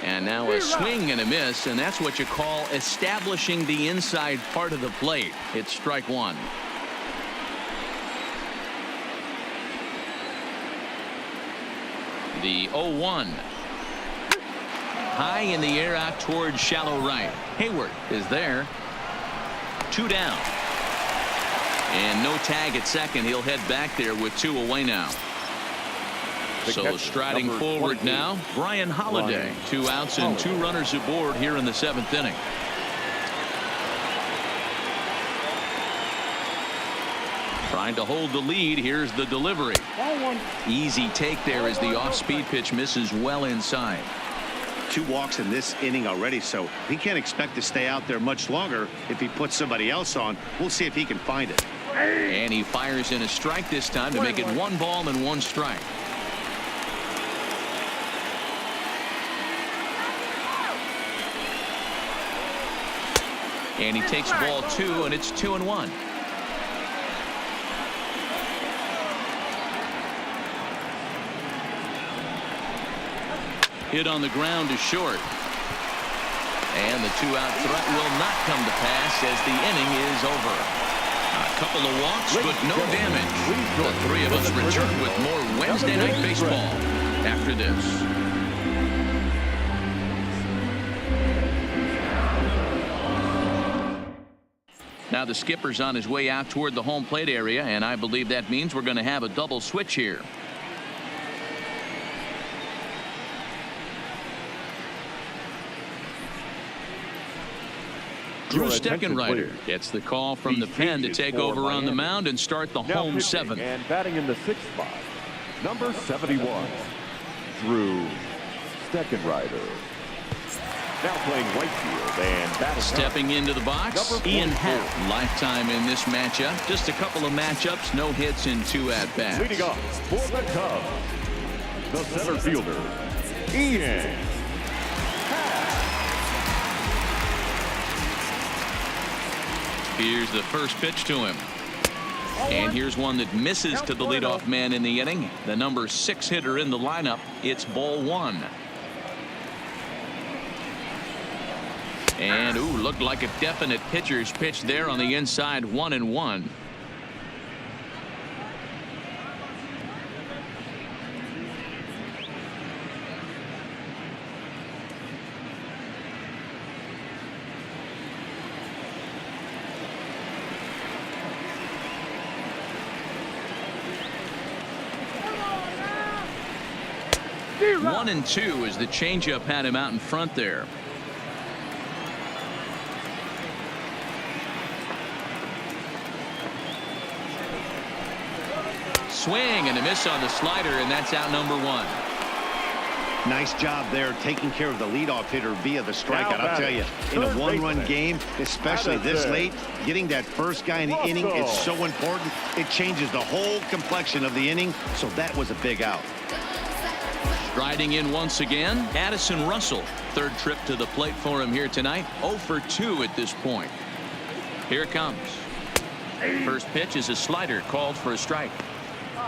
And now a swing and a miss, and that's what you call establishing the inside part of the plate. It's strike one. The 0-1. High in the air out towards shallow right. Hayward is there. 2 down. And no tag at second. He'll head back there with 2 away now. So striding forward now, Brian Holiday. 2 outs and 2 runners aboard here in the 7th inning. Trying to hold the lead. Here's the delivery. Easy take there as the off-speed pitch misses well inside. 2 walks in this inning already, so he can't expect to stay out there much longer if he puts somebody else on. We'll see if he can find it. And he fires in a strike this time to make it 1 ball and 1 strike. And he takes ball 2, and it's 2-1. Hit on the ground to short. And the 2-out threat will not come to pass as the inning is over. A couple of walks, but no damage. The 3 of us return with more Wednesday Night Baseball after this. Now the skipper's on his way out toward the home plate area, and I believe that means we're going to have a double switch here. Drew Steckenrider gets the call from the pen to take over on the mound and start the home 7th. And batting in the 6th spot, number 71, Drew Steckenrider. Now playing right field and batting. Stepping into the box, Ian Happ. Lifetime in this matchup. Just a couple of matchups, no hits in 2 at-bats. Leading off for the Cubs, the center fielder, Ian Happ. Here's the first pitch to him. And here's one that misses to the leadoff man in the inning. The number 6 hitter in the lineup. It's ball 1. And looked like a definite pitcher's pitch there on the inside. 1-1. One and 2 as the changeup had him out in front there. Swing and a miss on the slider, and that's out number 1. Nice job there taking care of the leadoff hitter via the strikeout. I'll tell you, in a 1-run game, especially this late, getting that first guy in the inning is so important. It changes the whole complexion of the inning, so that was a big out. Striding in once again, Addison Russell. 3rd trip to the plate for him here tonight. 0 for 2 at this point. Here it comes. First pitch is a slider called for a strike.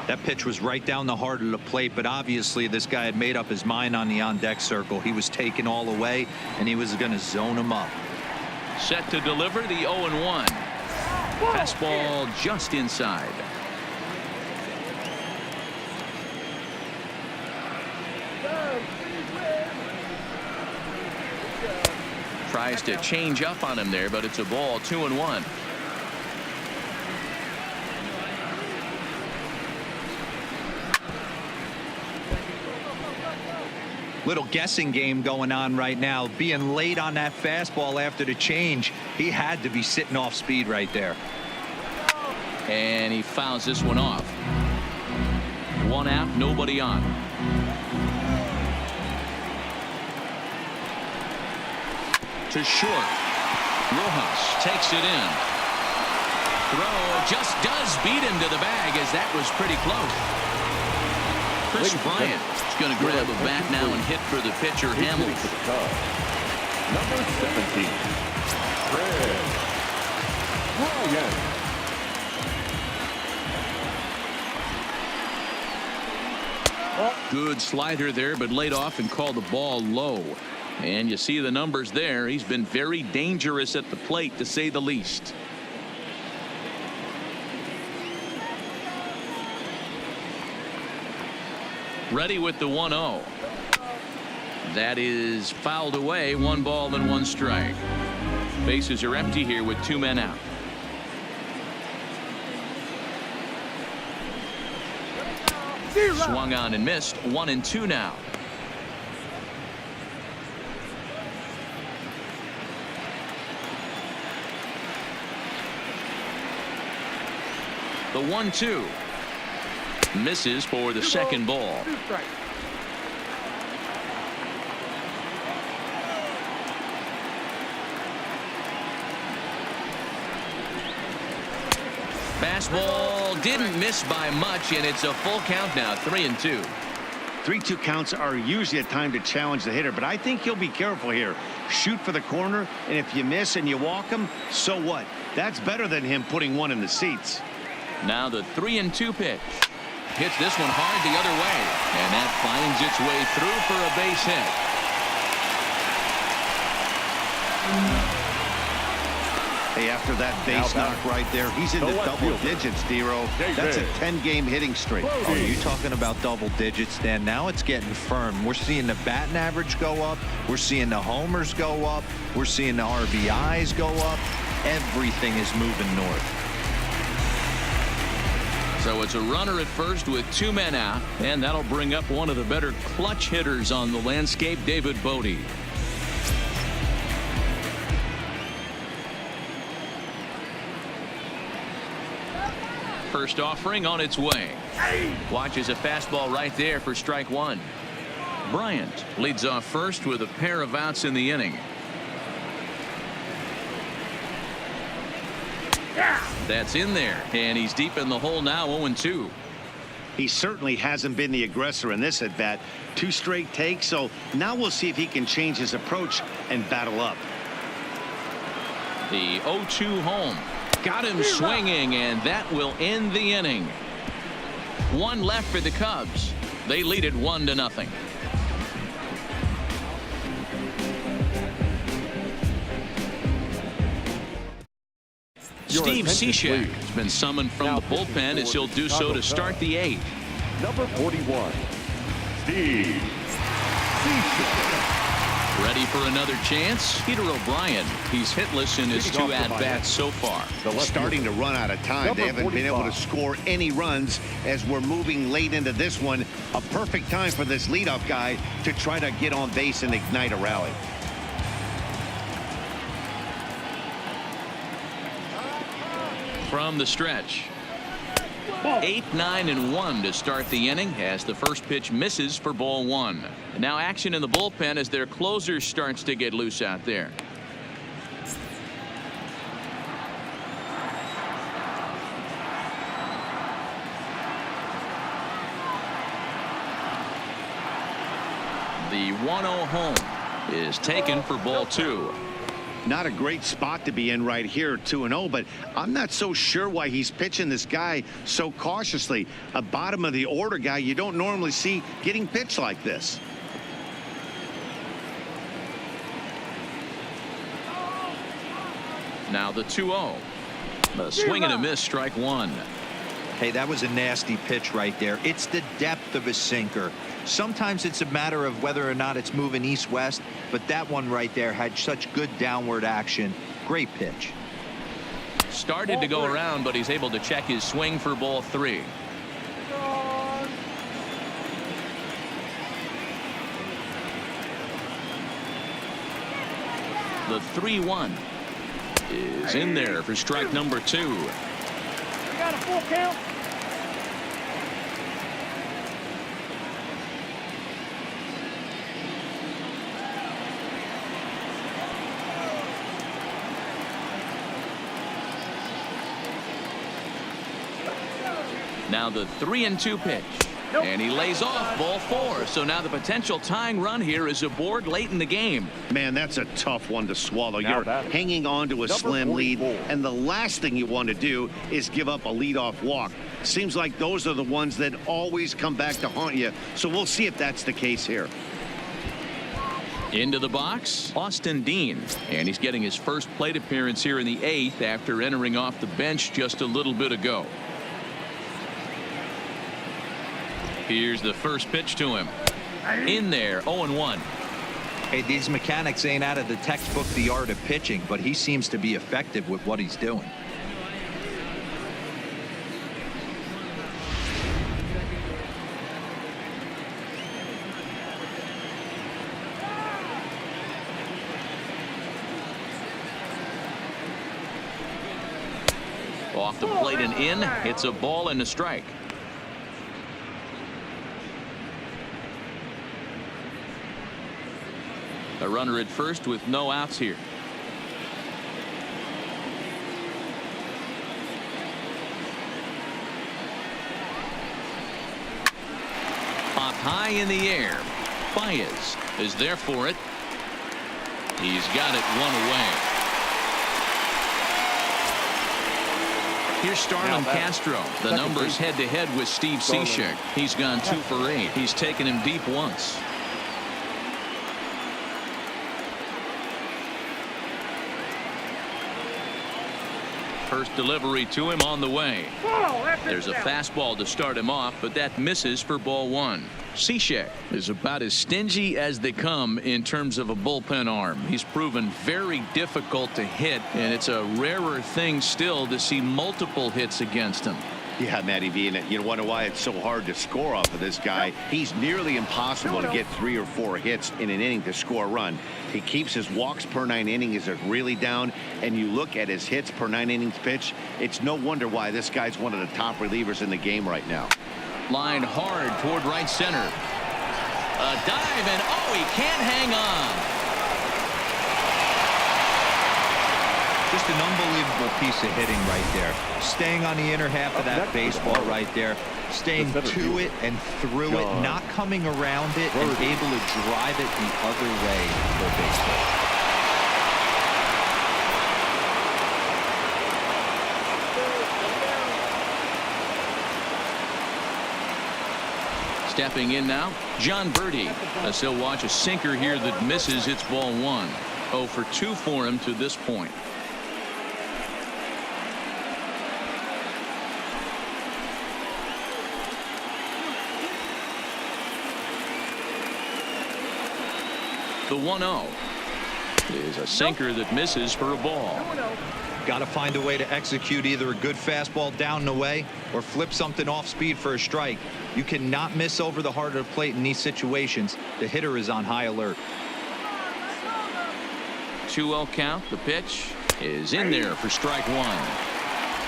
That pitch was right down the heart of the plate, but obviously this guy had made up his mind on the on-deck circle. He was taken all the way, and he was going to zone him up. Set to deliver the 0-1. Fastball just inside. Tries to change up on him there, but it's a ball. 2-1. Little guessing game going on right now. Being late on that fastball after the change. He had to be sitting off speed right there. And he fouls this one off. 1 out, nobody on. To short. Rojas takes it in. Throw just does beat him to the bag, as that was pretty close. Chris Bryant is going to grab a bat now and hit for the pitcher, Hamels. Number 17, Chris Bryant. Good slider there, but laid off and called the ball low. And you see the numbers there. He's been very dangerous at the plate, to say the least. Ready with the 1-0. That is fouled away. 1 ball and 1 strike. Bases are empty here with 2 men out. Swung on and missed. 1-2 now. The 1-2 misses for the second ball. Fastball didn't miss by much, and it's a full count now. 3-2. 3-2 counts are usually a time to challenge the hitter, but I think he'll be careful here. Shoot for the corner, and if you miss and you walk him, so what? That's better than him putting one in the seats. Now the 3-2 pitch. Hits this one hard the other way, and that finds its way through for a base hit. Hey, after that base knock right there, he's into double digits, Dero. That's a 10-game hitting streak. Oh, you talking about double digits, Dan? Now it's getting firm. We're seeing the batting average go up. We're seeing the homers go up. We're seeing the RBIs go up. Everything is moving north. So it's a runner at first with 2 men out, and that'll bring up one of the better clutch hitters on the landscape, David Bodie. First offering on its way. Watches a fastball right there for strike 1. Bryant leads off first with a pair of outs in the inning. That's in there, and he's deep in the hole now. 0-2. He certainly hasn't been the aggressor in this at bat. 2 straight takes, so now we'll see if he can change his approach and battle up. The 0-2 home. Got him swinging, and that will end the inning. 1 left for the Cubs. They lead it 1-0. Steve Cishek has been summoned from the bullpen, as he'll do so to start the 8th. Number 41, Steve Cishek. Ready for another chance? Peter O'Brien. He's hitless in his 2 at-bats so far. Starting to run out of time. They haven't been able to score any runs as we're moving late into this one. A perfect time for this leadoff guy to try to get on base and ignite a rally. From the stretch. 8, 9, and 1 to start the inning as the first pitch misses for ball 1. Now action in the bullpen as their closer starts to get loose out there. The 1-0 home is taken for ball 2. Not a great spot to be in right here, 2-0, but I'm not so sure why he's pitching this guy so cautiously. A bottom of the order guy you don't normally see getting pitched like this. Now the 2-0. A swing and a miss, strike 1. Hey, that was a nasty pitch right there. It's the depth of a sinker. Sometimes it's a matter of whether or not it's moving east-west, but that one right there had such good downward action. Great pitch. Started to go around, but he's able to check his swing for ball 3. The 3-1 is in there for strike number 2. We got a full count. Now the 3-2 pitch. And he lays off ball 4. So now the potential tying run here is aboard late in the game. Man, that's a tough one to swallow. Now You're batting. hanging on to a Number slim lead, 44. and the last thing you want to do is give up a leadoff walk. Seems like those are the ones that always come back to haunt you. So we'll see if that's the case here. Into the box, Austin Dean. And he's getting his first plate appearance here in the 8th after entering off the bench just a little bit ago. Here's the first pitch to him. In there, 0-1. Hey, these mechanics ain't out of the textbook The Art of Pitching, but he seems to be effective with what he's doing. Off the plate and in. It's a ball and a strike. A runner at first with no outs here. Up high in the air. Baez is there for it. He's got it one away. Here's Starlin Castro. The numbers head-to-head with Steve Cishek. He's gone 2 for 8. He's taken him deep once. First delivery to him on the way. There's a fastball to start him off, but that misses for ball 1. Cishek is about as stingy as they come in terms of a bullpen arm. He's proven very difficult to hit, and it's a rarer thing still to see multiple hits against him. Yeah, Matty V, and you wonder why it's so hard to score off of this guy. He's nearly impossible to get 3 or 4 hits in an inning to score a run. He keeps his walks per 9 innings is really down, and you look at his hits per 9 innings pitch. It's no wonder why this guy's one of the top relievers in the game right now. Line hard toward right center. A dive, and oh, he can't hang on. Just an unbelievable piece of hitting right there. Staying on the inner half of that baseball right there. Staying to it and through it. Not coming around it and able to drive it the other way for baseball. Stepping in now, John Birdie. As he'll watch a sinker here that misses. It's ball 1. 0 for 2 for him to this point. The 1-0 is a sinker that misses for a ball. Got to find a way to execute either a good fastball down the way or flip something off speed for a strike. You cannot miss over the heart of the plate in these situations. The hitter is on high alert. 2-0 count. The pitch is in there for strike 1.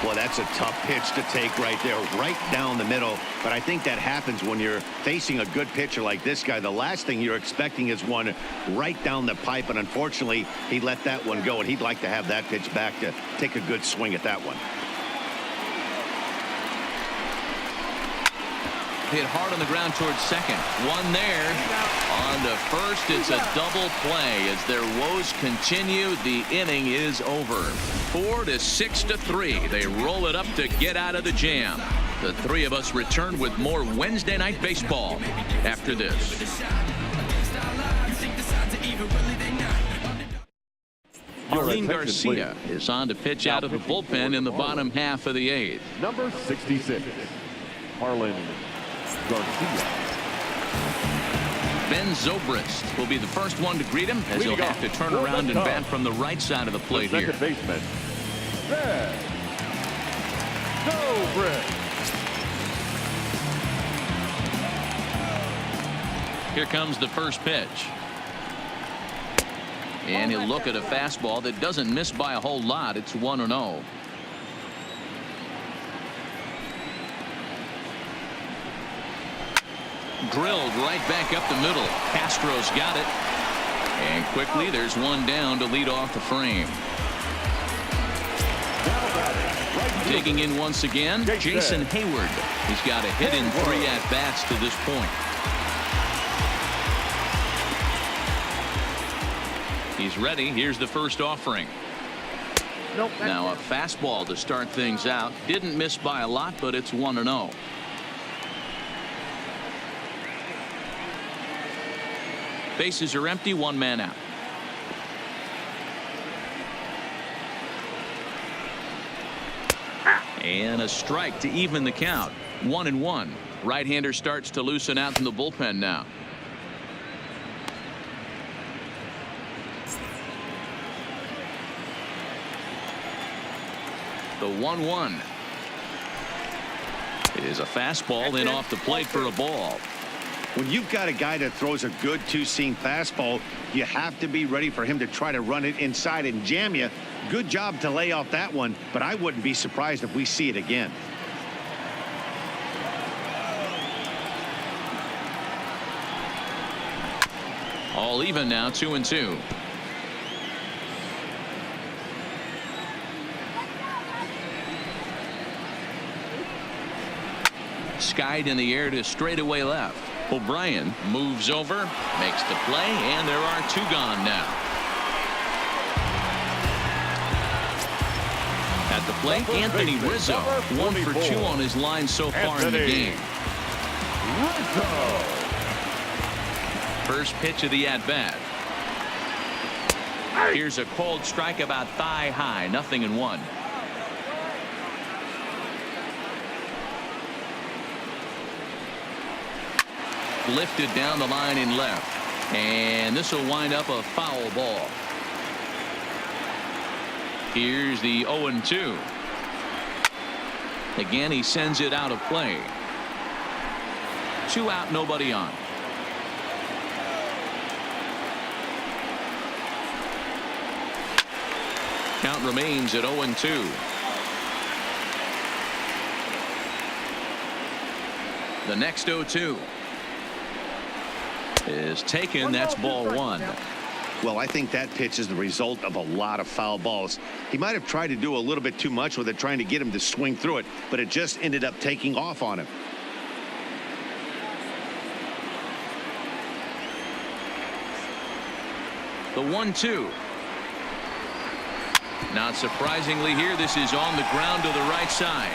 Well, that's a tough pitch to take right there, right down the middle. But I think that happens when you're facing a good pitcher like this guy. The last thing you're expecting is one right down the pipe. And unfortunately, he let that one go. And he'd like to have that pitch back to take a good swing at that one. Hit hard on the ground towards second. One there. On to first. It's a double play as their woes continue. The inning is over. 4-6-3. They roll it up to get out of the jam. The three of us return with more Wednesday Night Baseball after this. Marlene Garcia is on to pitch out of the bullpen in the bottom half of the 8th. Number 66, Marlene Garcia. Ben Zobrist will be the first one to greet him as he'll have to turn around and bat from the right side of the plate here. Second baseman, Ben Zobrist. Here comes the first pitch. And he'll look at a fastball that doesn't miss by a whole lot. It's 1-0. Drilled right back up the middle. Castro's got it. And quickly there's one down to lead off the frame. Digging in once again, Jason Hayward. He's got a hit in 3 at-bats to this point. He's ready. Here's the first offering. Now a fastball to start things out. Didn't miss by a lot, but it's 1-0. Bases are empty, 1 man out. And a strike to even the count. 1-1. Right-hander starts to loosen out in the bullpen now. The 1-1 is a fastball in off the plate for a ball. When you've got a guy that throws a good two-seam fastball, you have to be ready for him to try to run it inside and jam you. Good job to lay off that one, but I wouldn't be surprised if we see it again. All even now, 2-2. Skied in the air to straightaway left. O'Brien moves over, makes the play, and there are 2 gone now. At the plate, Anthony Rizzo, 1 for 2 on his line so far in the game. First pitch of the at-bat. Here's a cold strike about thigh high, 0-1. Lifted down the line in left, and this will wind up a foul ball. Here's the 0-2. Again, he sends it out of play. 2 out, nobody on. Count remains at 0-2. The next 0-2 is taken. That's ball 1. Well, I think that pitch is the result of a lot of foul balls. He might have tried to do a little bit too much with it, trying to get him to swing through it, but it just ended up taking off on him. The 1-2. Not surprisingly here, this is on the ground to the right side.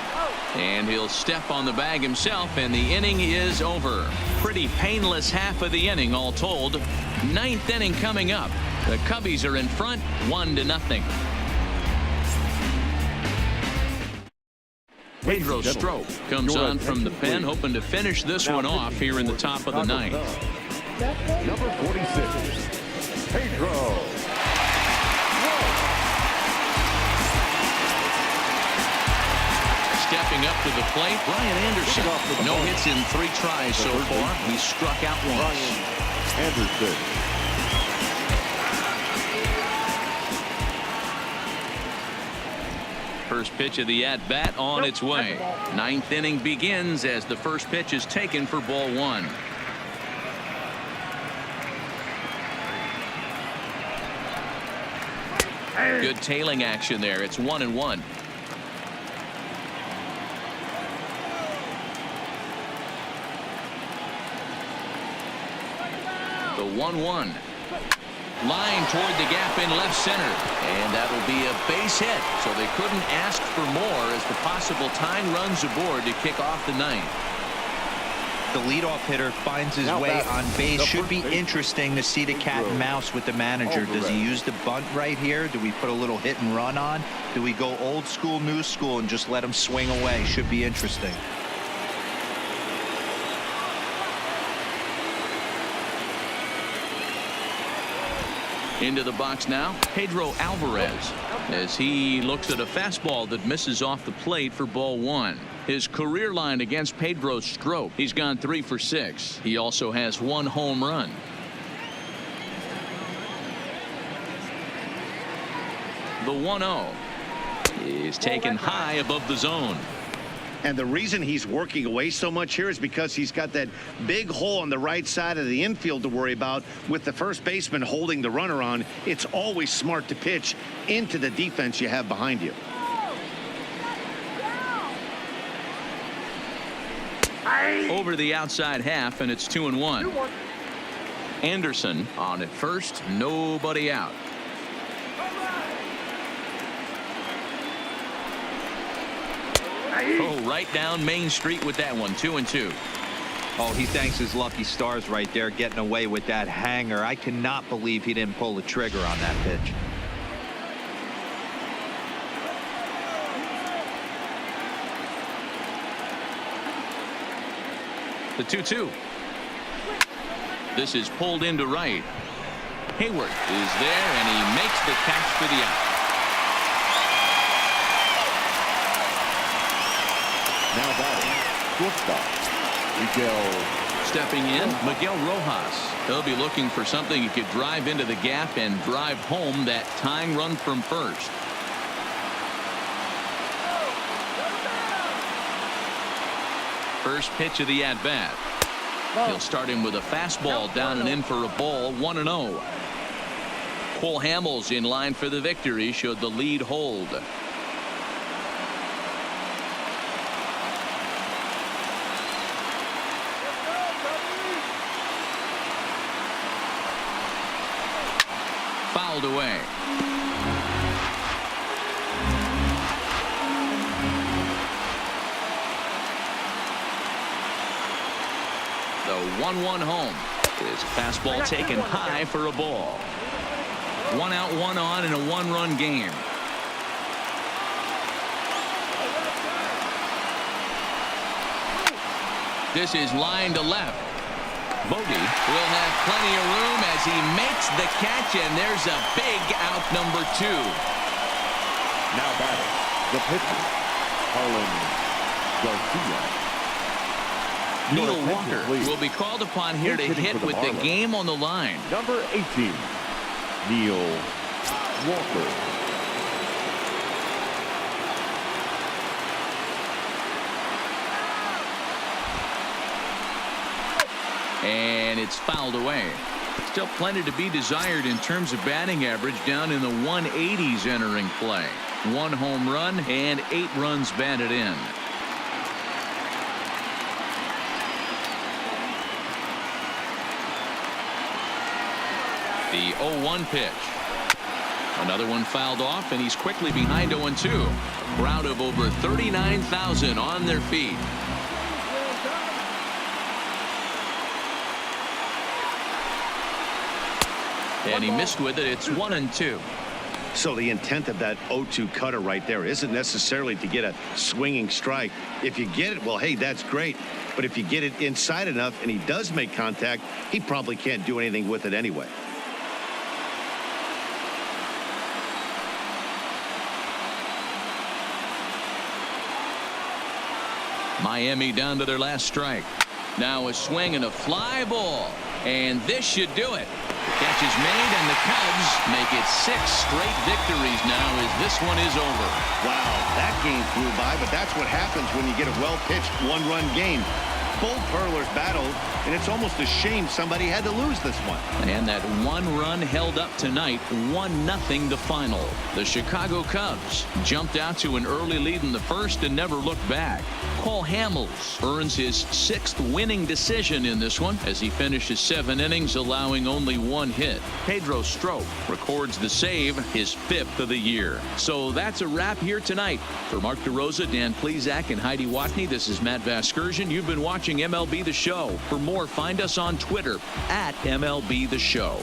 And he'll step on the bag himself, and the inning is over. Pretty painless half of the inning all told. 9th inning coming up. The Cubbies are in front, 1-0. Pedro Strop comes on from the pen, hoping to finish this one off here in the top of the 9th. Number 46, Pedro. Stepping up to the plate, Brian Anderson. No hits in 3 tries so far. He struck out once. Anderson. First pitch of the at-bat on its way. 9th inning begins as the first pitch is taken for ball 1. Good tailing action there. It's 1-1. The 1-1. Line toward the gap in left center, and that'll be a base hit, so they couldn't ask for more as the possible tying runs aboard to kick off the 9th. The leadoff hitter finds his way on base. Should be interesting to see the cat and mouse with the manager. Does he use the bunt right here? Do we put a little hit and run on? Do we go old school, new school, and just let him swing away? Should be interesting. Into the box now, Pedro Alvarez, as he looks at a fastball that misses off the plate for ball 1. His career line against Pedro Strop, he's gone 3 for 6. He also has 1 home run. The 1-0 is taken high above the zone. And the reason he's working away so much here is because he's got that big hole on the right side of the infield to worry about. With the first baseman holding the runner on, it's always smart to pitch into the defense you have behind you. Over the outside half, and it's 2-1. Anderson on at first, nobody out. Oh, right down Main Street with that one. 2-2. Oh, he thanks his lucky stars right there, getting away with that hanger. I cannot believe he didn't pull the trigger on that pitch. The 2-2. This is pulled into right. Hayward is there, and he makes the catch for the out. Now batting, shortstop, Miguel. Stepping in, Miguel Rojas. He'll be looking for something he could drive into the gap and drive home that tying run from first. First pitch of the at-bat. He'll start him with a fastball down and in for a ball. 1-0. Cole Hamels in line for the victory should the lead hold. Fouled away. The 1-1 home. Is fastball taken high for a ball. 1 out, 1 on in a 1-run game. This is line to left. Bogey will have plenty of room as he makes the catch, and there's a big out, number 2. Now batting, the pitcher, Garcia. Neil Walker will be called upon here to hit with the game on the line. Number 18, Neil Walker. And it's fouled away. Still plenty to be desired in terms of batting average, down in the 180s entering play. 1 home run and 8 runs batted in. The 0-1 pitch. Another one fouled off, and he's quickly behind 0-2. Crowd of over 39,000 on their feet. And he missed with it. It's 1-2. So the intent of that 0-2 cutter right there isn't necessarily to get a swinging strike. If you get it, well, hey, that's great. But if you get it inside enough and he does make contact, he probably can't do anything with it anyway. Miami down to their last strike. Now a swing and a fly ball. And this should do it. The catch is made, and the Cubs make it 6 straight victories now as this one is over. Wow, that game flew by, but that's what happens when you get a well-pitched 1-run game. Both hurlers battled, and it's almost a shame somebody had to lose this one. And that 1 run held up tonight, 1-0 the final. The Chicago Cubs jumped out to an early lead in the first and never looked back. Cole Hamels earns his 6th winning decision in this one as he finishes 7 innings, allowing only 1 hit. Pedro Strop records the save, his 5th of the year. So that's a wrap here tonight. For Mark DeRosa, Dan Plesac, and Heidi Watney, this is Matt Vasgersian. You've been watching MLB The Show. For more, find us on Twitter @MLB The Show.